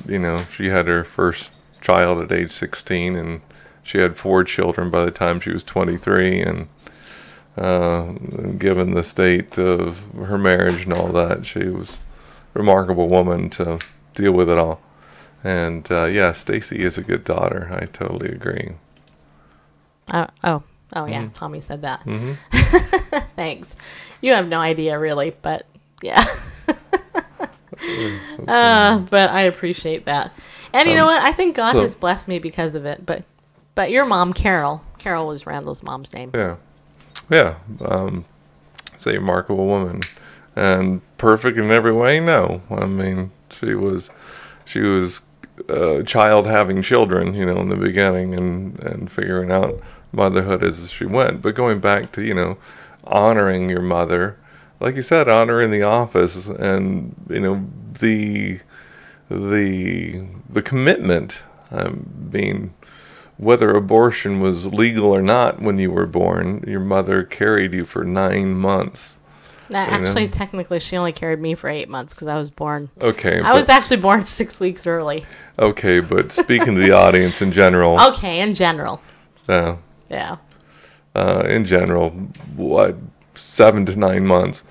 she had her first child at age 16, and she had 4 children by the time she was 23, and given the state of her marriage and all that, she was a remarkable woman to deal with it all. And, Stacy is a good daughter. I totally agree. Yeah, Tommy said that. Mm-hmm. Thanks. You have no idea, really, but... Yeah. But I appreciate that. And you know what? I think God has blessed me because of it. But your mom, Carol was Randall's mom's name. Yeah. It's a remarkable woman. And perfect in every way? No. I mean, she was a child having children, in the beginning and figuring out motherhood as she went. But going back to, honoring your mother, like you said, honoring the office and, the commitment, being whether abortion was legal or not when you were born, your mother carried you for 9 months. Actually, technically, she only carried me for 8 months because I was born. Okay. I was actually born 6 weeks early. Okay, but speaking to the audience in general. Okay, in general. Yeah. Yeah. In general, 7 to 9 months.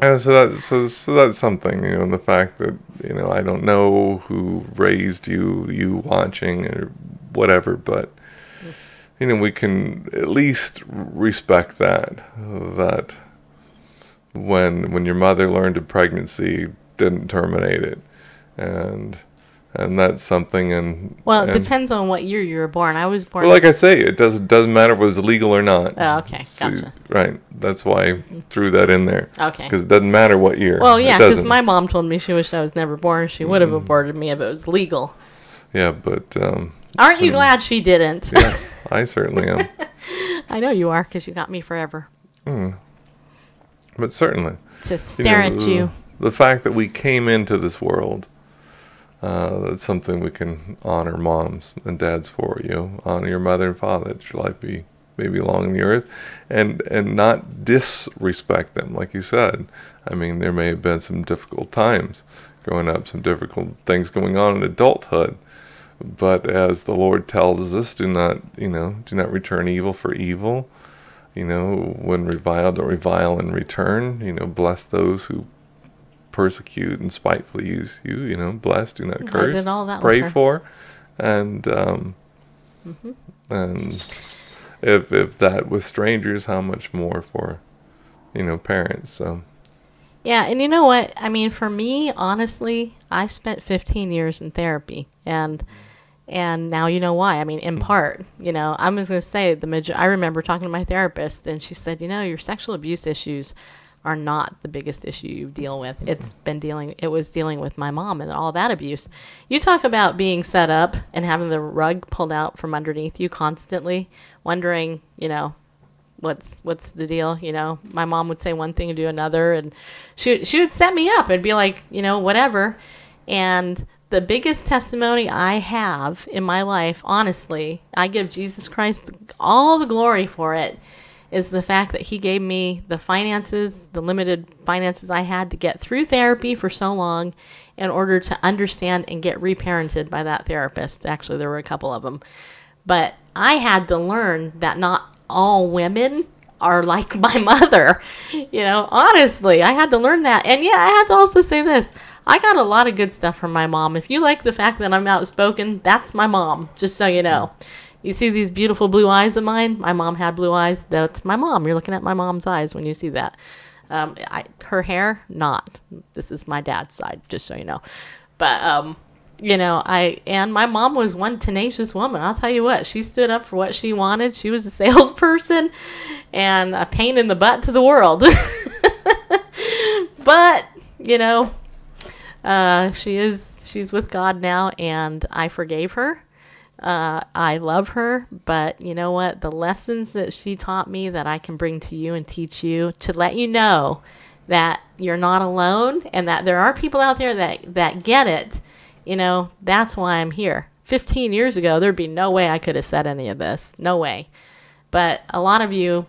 And so that's something, the fact that, I don't know who raised you watching or whatever, but, we can at least respect that when your mother learned of pregnancy, didn't terminate it. And that's something. It depends on what year you were born. I was born. Well, like I say, it doesn't matter whether it's legal or not. Oh, okay, gotcha. Right, that's why I threw that in there. Okay. Because it doesn't matter what year. Well, yeah, because my mom told me she wished I was never born. She would have aborted me if it was legal. Yeah, but aren't you glad she didn't? Yes, I certainly am. I know you are, because you got me forever. But certainly. Just stare at you. The fact that we came into this world, that's something we can honor moms and dads for. Honor your mother and father, that your life may be long in the earth, and not disrespect them, like you said. I mean, there may have been some difficult times growing up, some difficult things going on in adulthood. But as the Lord tells us, do not return evil for evil. When reviled, don't revile in return. Bless those who persecute and spitefully use you. Bless, do not curse. I did all that. Pray for, and and if that with strangers, how much more for, parents. So. Yeah, and you know what? I mean, for me, honestly, I spent 15 years in therapy, and now you know why. I mean, in part, I'm just going to say I remember talking to my therapist, and she said, your sexual abuse issues are not the biggest issue you deal with. It was dealing with my mom and all that abuse. You talk about being set up and having the rug pulled out from underneath you constantly, wondering, what's the deal? My mom would say one thing and do another, and she would set me up and be like, whatever. And the biggest testimony I have in my life, honestly, I give Jesus Christ all the glory for it, is the fact that he gave me the finances, the limited finances I had to get through therapy for so long in order to understand and get reparented by that therapist. Actually, there were a couple of them. But I had to learn that not all women are like my mother. Honestly, I had to learn that. And yeah, I had to also say this. I got a lot of good stuff from my mom. If you like the fact that I'm outspoken, that's my mom, just so you know. You see these beautiful blue eyes of mine? My mom had blue eyes. That's my mom. You're looking at my mom's eyes when you see that. Her hair, not. This is my dad's side, just so you know. But, and my mom was one tenacious woman. I'll tell you what, she stood up for what she wanted. She was a salesperson and a pain in the butt to the world. But, she's with God now, and I forgave her. I love her, but you know what? The lessons that she taught me that I can bring to you and teach you to let you know that you're not alone and that there are people out there that get it. That's why I'm here. 15 years ago, there'd be no way I could have said any of this. No way. But a lot of you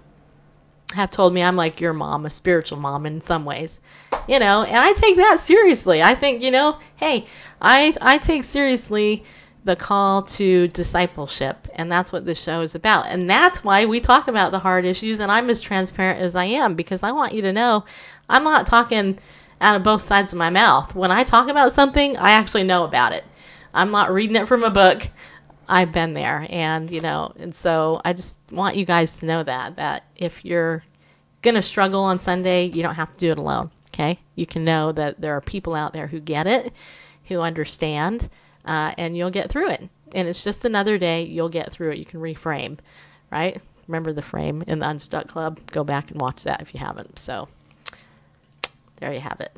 have told me I'm like your mom, a spiritual mom in some ways, and I take that seriously. I think, hey, I take seriously the call to discipleship, and that's what this show is about. And that's why we talk about the hard issues, and I'm as transparent as I am, because I want you to know I'm not talking out of both sides of my mouth. When I talk about something, I actually know about it. I'm not reading it from a book. I've been there, and and so I just want you guys to know that if you're gonna struggle on Sunday, you don't have to do it alone. okay? You can know that there are people out there who get it, who understand, and you'll get through it. And it's just another day. You'll get through it. You can reframe, right? Remember the frame in the Unstuck Club? Go back and watch that if you haven't. So there you have it.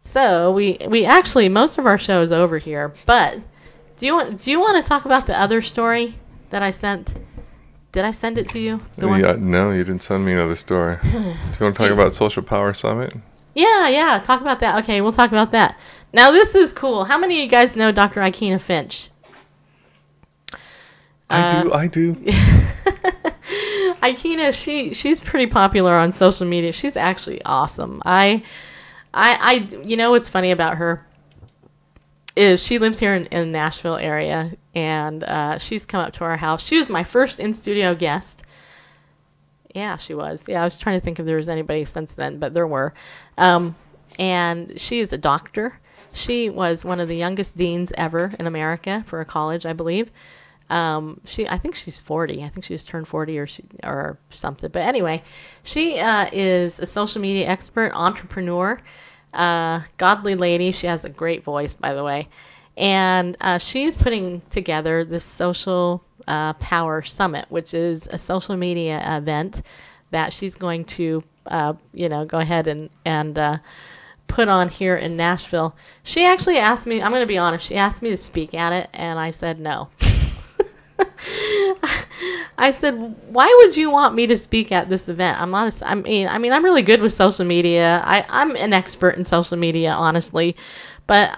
So we actually, most of our show is over here, but do you want to talk about the other story that I sent? Did I send it to you? No, you didn't send me another story. Do you want to talk about Social Power Summit? Yeah, talk about that. Okay, we'll talk about that. Now this is cool. How many of you guys know Dr. Ikena Finch? I do. Ikena, she's pretty popular on social media. She's actually awesome. I you know what's funny about her is she lives here in Nashville area, and she's come up to our house. She was my first in-studio guest. Yeah, she was. Yeah, I was trying to think if there was anybody since then, but there were. And she is a doctor. She was one of the youngest deans ever in America for a college, I believe. I think she's 40. I think she just turned 40 or something. But anyway, she is a social media expert, entrepreneur, godly lady. She has a great voice, by the way. And she's putting together this Social Power Summit, which is a social media event that she's going to, go ahead and put on here in Nashville. She actually asked me, I'm going to be honest, she asked me to speak at it, and I said no. I said, why would you want me to speak at this event? I'm really good with social media. I'm an expert in social media, honestly. But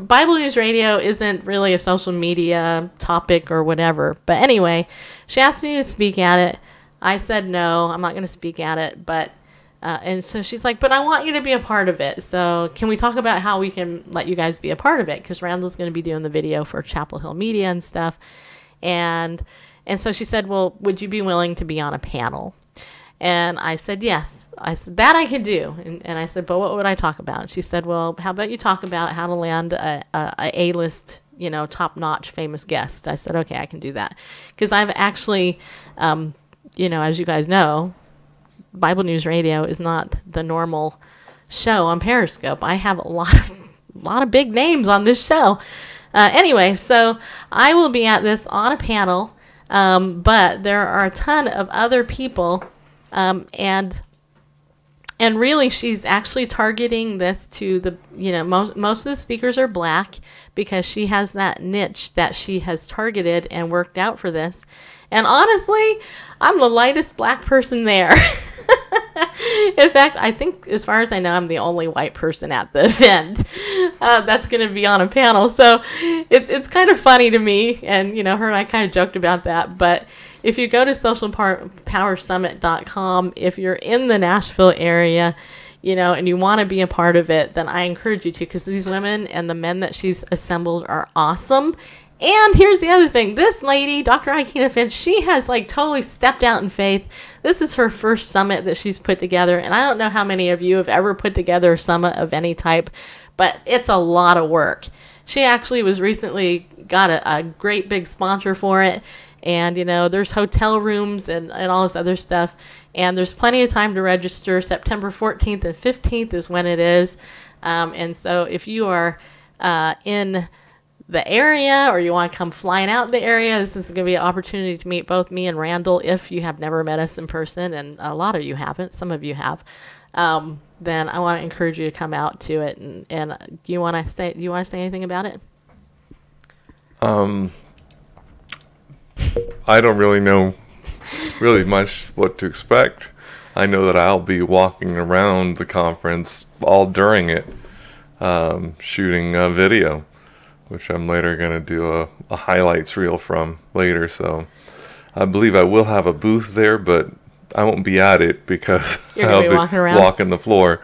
Bible News Radio isn't really a social media topic or whatever. But anyway, she asked me to speak at it. I said no, I'm not going to speak at it. But and so she's like, but I want you to be a part of it. So can we talk about how we can let you guys be a part of it? Because Randall's going to be doing the video for Chapel Hill Media and stuff. And so she said, well, would you be willing to be on a panel? And I said, yes. I said, that I can do. And I said, but what would I talk about? And she said, well, how about you talk about how to land a A-list, top-notch famous guest? I said, okay, I can do that. Because I've actually, as you guys know, Bible News Radio is not the normal show on Periscope. I have a lot of big names on this show. Anyway, so I will be at this on a panel, but there are a ton of other people, and really she's actually targeting this to the, most of the speakers are black because she has that niche that she has targeted and worked out for this. And honestly, I'm the lightest black person there. In fact, I think, as far as I know, I'm the only white person at the event that's going to be on a panel. So it's kind of funny to me. And, her and I kind of joked about that. But if you go to socialpowersummit.com, if you're in the Nashville area, and you want to be a part of it, then I encourage you to, because these women and the men that she's assembled are awesome. And here's the other thing. This lady, Dr. Ikena Finch, she has totally stepped out in faith. This is her first summit that she's put together. And I don't know how many of you have ever put together a summit of any type, but it's a lot of work. She actually was recently got a great big sponsor for it. And, there's hotel rooms and all this other stuff. And there's plenty of time to register. September 14th and 15th is when it is. And so if you are in the area, or you want to come flying out the area, this is going to be an opportunity to meet both me and Randall if you have never met us in person, and a lot of you haven't, some of you have. Then I want to encourage you to come out to it. And do you want to say anything about it? I don't really know much what to expect. I know that I'll be walking around the conference all during it, shooting a video, which I'm later going to do a highlights reel from later. So I believe I will have a booth there, but I won't be at it because I'll be walking the floor.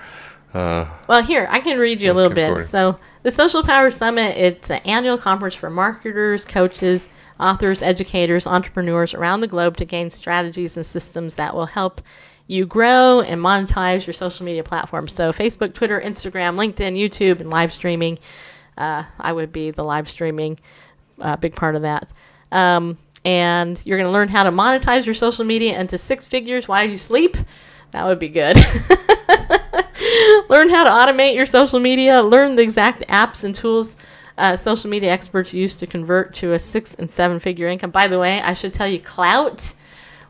Well, here, I can read you a little bit. So the Social Power Summit, it's an annual conference for marketers, coaches, authors, educators, entrepreneurs around the globe to gain strategies and systems that will help you grow and monetize your social media platforms. So Facebook, Twitter, Instagram, LinkedIn, YouTube, and live streaming. I would be the live streaming, big part of that. And you're going to learn how to monetize your social media into 6 figures while you sleep. That would be good. Learn how to automate your social media. Learn the exact apps and tools social media experts use to convert to a 6- and 7-figure income. By the way, I should tell you, Clout,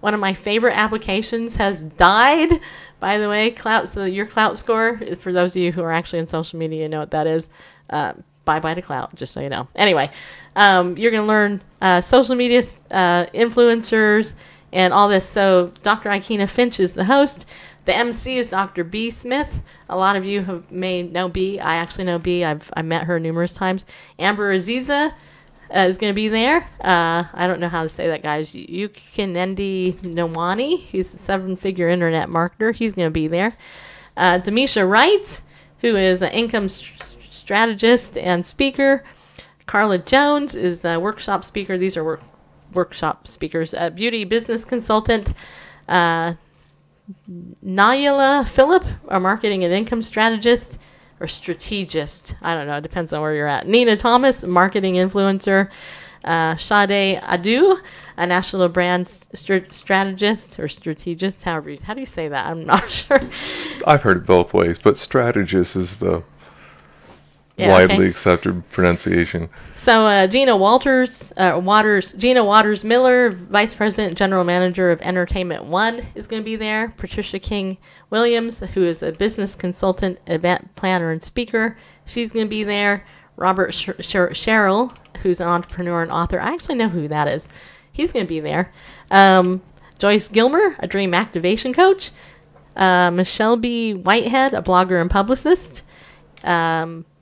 one of my favorite applications, has died. By the way, Clout, so your Clout score, for those of you who are actually in social media, you know what that is. Bye-bye to Clout, just so you know. Anyway, you're going to learn social media influencers and all this. So Dr. Ikena Finch is the host. The MC is Dr. B. Smith. A lot of you may know B. I actually know B. I've met her numerous times. Amber Aziza is going to be there. I don't know how to say that, guys. Yukinendi Nwani. He's a 7-figure internet marketer. He's going to be there. Demisha Wright, who is an income strategist and speaker. Carla Jones is a workshop speaker. These are workshop speakers. Beauty business consultant. Nayela Phillip, a marketing and income strategist or strategist. I don't know. It depends on where you're at. Nina Thomas, marketing influencer. Sade Adu, a national brand strategist or strategist. How do you say that? I'm not sure. I've heard it both ways, but strategist is the widely accepted pronunciation. So Gina Waters Miller, Vice President, General Manager of Entertainment One, is going to be there. Patricia King Williams, who is a business consultant, event planner, and speaker, she's going to be there. Robert Sherrill, who's an entrepreneur and author. I actually know who that is. He's going to be there. Joyce Gilmer, a dream activation coach. Michelle B. Whitehead, a blogger and publicist.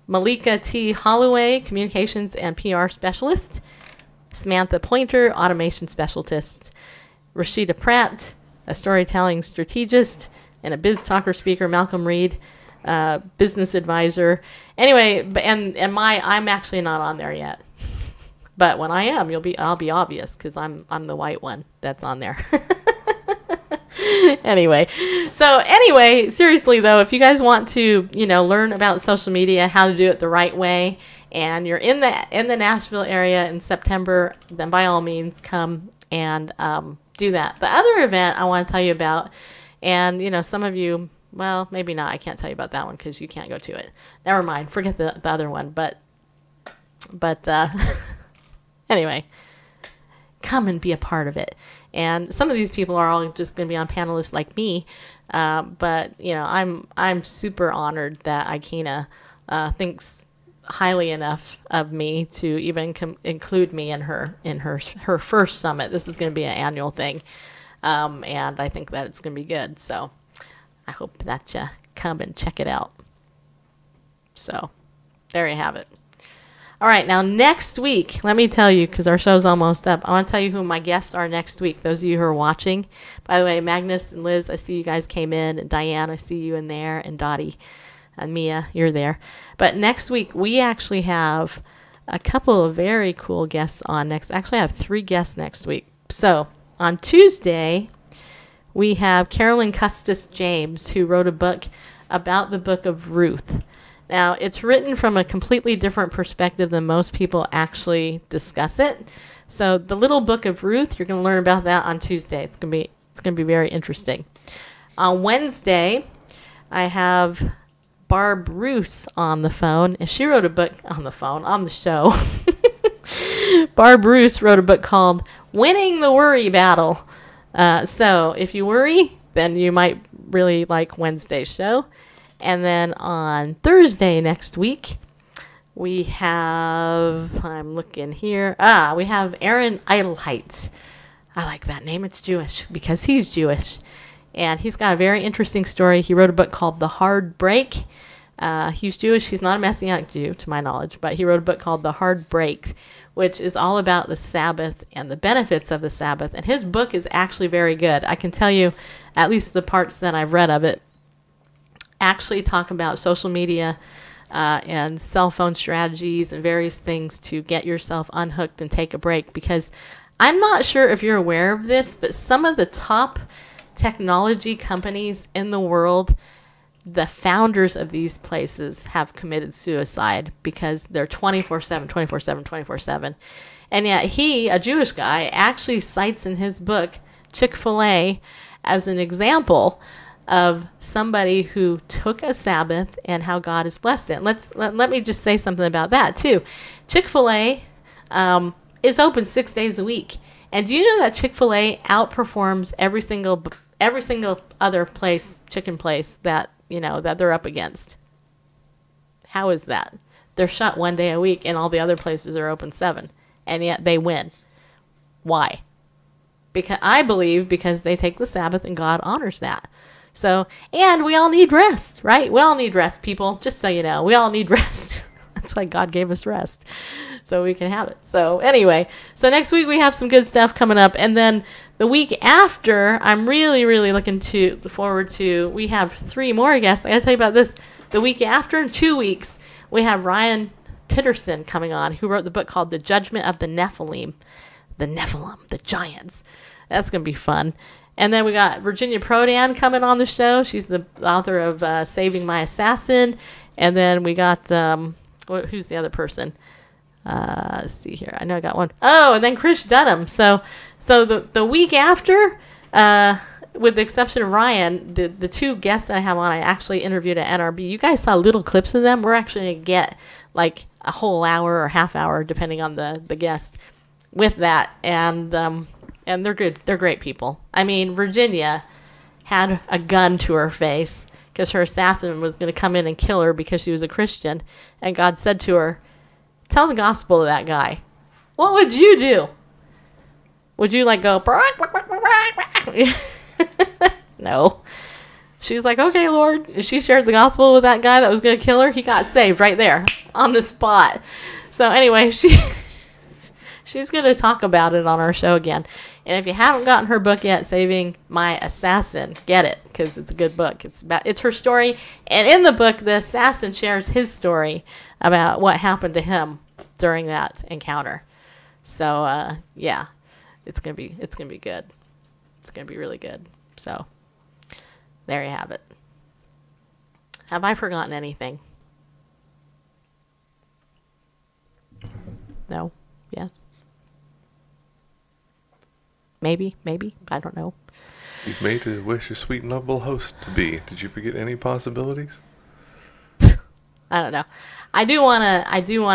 Malika T. Holloway, communications and PR specialist. Samantha Pointer, automation specialist. Rashida Pratt, a storytelling strategist and a biz talker speaker. Malcolm Reed, business advisor. Anyway, I'm actually not on there yet. But when I am, I'll be obvious because I'm the white one that's on there. Anyway, seriously though, if you guys want to, learn about social media, how to do it the right way, and you're in the Nashville area in September, then by all means come and do that. The other event I want to tell you about, and some of you, well, maybe not. I can't tell you about that one because you can't go to it. Never mind. Forget the other one. But anyway, come and be a part of it. And some of these people are all just going to be on panelists like me. But I'm super honored that Ikena thinks highly enough of me to even include me in her first summit. This is going to be an annual thing. And I think that it's going to be good. So I hope that you come and check it out. So there you have it. All right, now next week, let me tell you, because our show's almost up, I want to tell you who my guests are next week, those of you who are watching. By the way, Magnus and Liz, I see you guys came in, and Diane, I see you in there, and Dottie and Mia, you're there. But next week, we actually have a couple of very cool guests on next. Actually, I have 3 guests next week. So on Tuesday, we have Carolyn Custis James, who wrote a book about the book of Ruth. Now, it's written from a completely different perspective than most people actually discuss it. So the little book of Ruth, you're going to learn about that on Tuesday. It's going to be very interesting. On Wednesday, I have Barb Roos on the phone, and she wrote a book on the show. Barb Roos wrote a book called Winning the Worry Battle. So if you worry, then you might really like Wednesday's show. And then on Thursday next week, we have, I'm looking here, we have Aaron Edelheit. I like that name. It's Jewish because he's Jewish. And he's got a very interesting story. He wrote a book called The Hard Break. He's Jewish. He's not a Messianic Jew, to my knowledge, but he wrote a book called The Hard Break, which is all about the Sabbath and the benefits of the Sabbath. And his book is actually very good. I can tell you, at least the parts that I've read of it, actually talk about social media and cell phone strategies and various things to get yourself unhooked and take a break. Because I'm not sure if you're aware of this, but some of the top technology companies in the world, the founders of these places have committed suicide because they're 24/7, 24/7, 24/7. And yet he, a Jewish guy, actually cites in his book Chick-fil-A as an example of somebody who took a Sabbath and how God has blessed it. Let me just say something about that too. Chick-fil-A is open 6 days a week. And do you know that Chick-fil-A outperforms every single other place, chicken place that they're up against? How is that? They're shut 1 day a week and all the other places are open 7, and yet they win. Why? I believe because they take the Sabbath and God honors that. So, and we all need rest, right? We all need rest, people. Just so you know, we all need rest. That's why God gave us rest, so we can have it. So anyway, so next week we have some good stuff coming up. And then the week after, I'm really, really looking forward to, we have 3 more guests. I got to tell you about this. The week after, in 2 weeks, we have Ryan Pitterson coming on, who wrote the book called The Judgment of the Nephilim. The Nephilim, the giants. That's going to be fun. And then we got Virginia Prodan coming on the show. She's the author of Saving My Assassin. And then we got, who's the other person? Let's see here. I know I got one. Oh, and then Chris Dunham. So the week after, with the exception of Ryan, the 2 guests that I have on, I actually interviewed at NRB. You guys saw little clips of them. We're actually going to get like a whole hour or half hour, depending on the guest, with that. And they're good. They're great people. I mean, Virginia had a gun to her face because her assassin was going to come in and kill her because she was a Christian. And God said to her, tell the gospel to that guy. What would you do? Would you like go? No. She's like, okay, Lord. And she shared the gospel with that guy that was going to kill her. He got saved right there on the spot. So anyway, she's going to talk about it on our show again. And if you haven't gotten her book yet, Saving My Assassin, get it, because it's a good book. It's her story. And in the book, the assassin shares his story about what happened to him during that encounter. So yeah, it's gonna be good. It's gonna be really good. So there you have it. Have I forgotten anything? No? Yes? Maybe. I don't know. You've made a wish a sweet and lovable host to be. Did you forget any possibilities? I don't know. I do wanna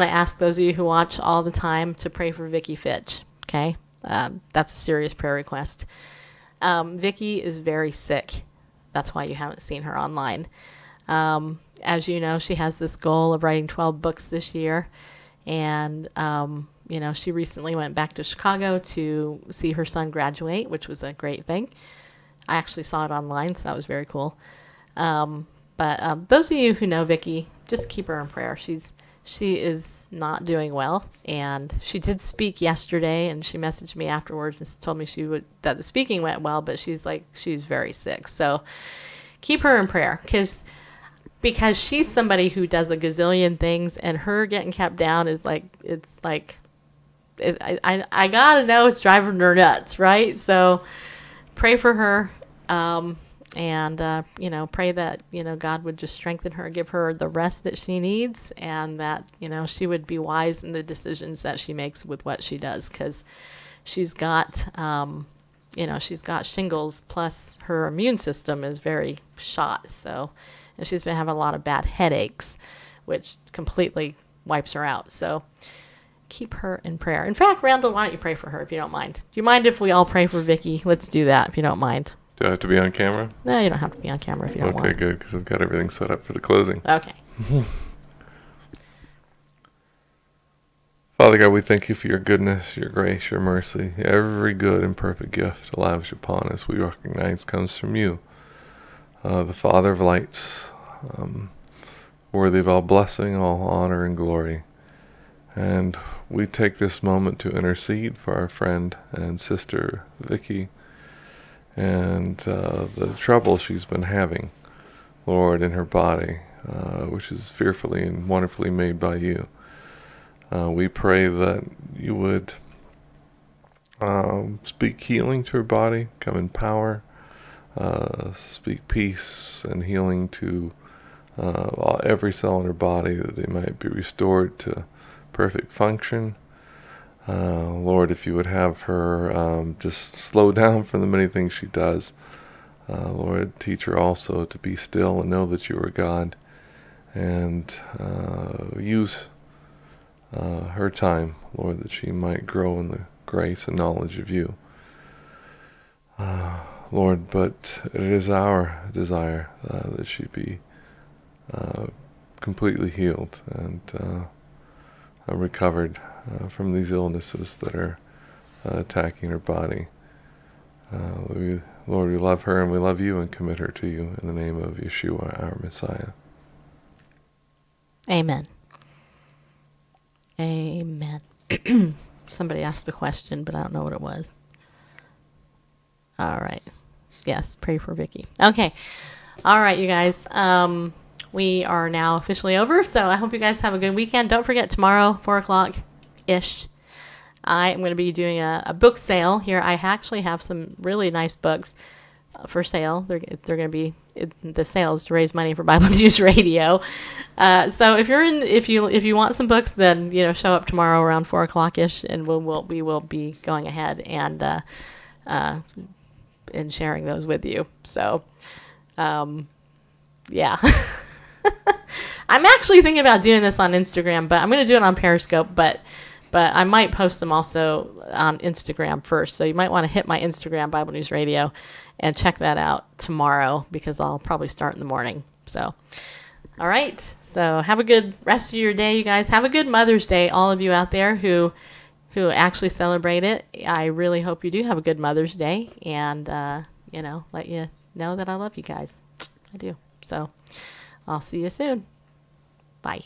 ask those of you who watch all the time to pray for Vicky Fitch. Okay? That's a serious prayer request. Vicky is very sick. That's why you haven't seen her online. As you know, she has this goal of writing 12 books this year. And she recently went back to Chicago to see her son graduate, which was a great thing. I actually saw it online, so that was very cool. But those of you who know Vicky, just keep her in prayer. She is not doing well, and she did speak yesterday, and she messaged me afterwards and told me that the speaking went well, but she's very sick. So keep her in prayer, because she's somebody who does a gazillion things, and her getting kept down is I gotta know it's driving her nuts, right? So pray for her, and pray that God would just strengthen her, give her the rest that she needs, and that she would be wise in the decisions that she makes with what she does, because she's got she's got shingles, plus her immune system is very shot. So, and she's been having a lot of bad headaches, which completely wipes her out. So keep her in prayer. In fact, Randall, why don't you pray for her if you don't mind? Do you mind if we all pray for Vicky? Let's do that if you don't mind. Do I have to be on camera? No, you don't have to be on camera if you don't want. Okay, good, because I've got everything set up for the closing. Okay. Father God, we thank you for your goodness, your grace, your mercy. Every good and perfect gift lavished upon us, we recognize comes from you, the Father of lights, worthy of all blessing, all honor, and glory. And we take this moment to intercede for our friend and sister, Vicky, and the trouble she's been having, Lord, in her body, which is fearfully and wonderfully made by you. We pray that you would speak healing to her body, come in power, speak peace and healing to every cell in her body, that they might be restored to perfect function. Lord, if you would have her just slow down from the many things she does, Lord, teach her also to be still and know that you are God, and use her time, Lord, that she might grow in the grace and knowledge of you. Lord, but it is our desire that she be completely healed and recovered from these illnesses that are attacking her body. Lord, we love her and we love you and commit her to you in the name of Yeshua, our Messiah. Amen. Amen. Somebody asked a question, but I don't know what it was. All right. Yes, pray for Vicky. Okay. All right, you guys. We are now officially over, so I hope you guys have a good weekend. Don't forget, tomorrow, 4 o'clock-ish, I am going to be doing a book sale here. I actually have some really nice books for sale. They're going to be the sales to raise money for Bible News Radio. So if you want some books, then show up tomorrow around 4 o'clock-ish, and we will be going ahead and sharing those with you. So yeah. I'm actually thinking about doing this on Instagram, but I'm going to do it on Periscope, but I might post them also on Instagram first. So you might want to hit my Instagram, Bible News Radio, and check that out tomorrow, because I'll probably start in the morning. So, all right. So have a good rest of your day, you guys. Have a good Mother's Day, all of you out there who actually celebrate it. I really hope you do have a good Mother's Day, and let you know that I love you guys. I do. So I'll see you soon. Bye.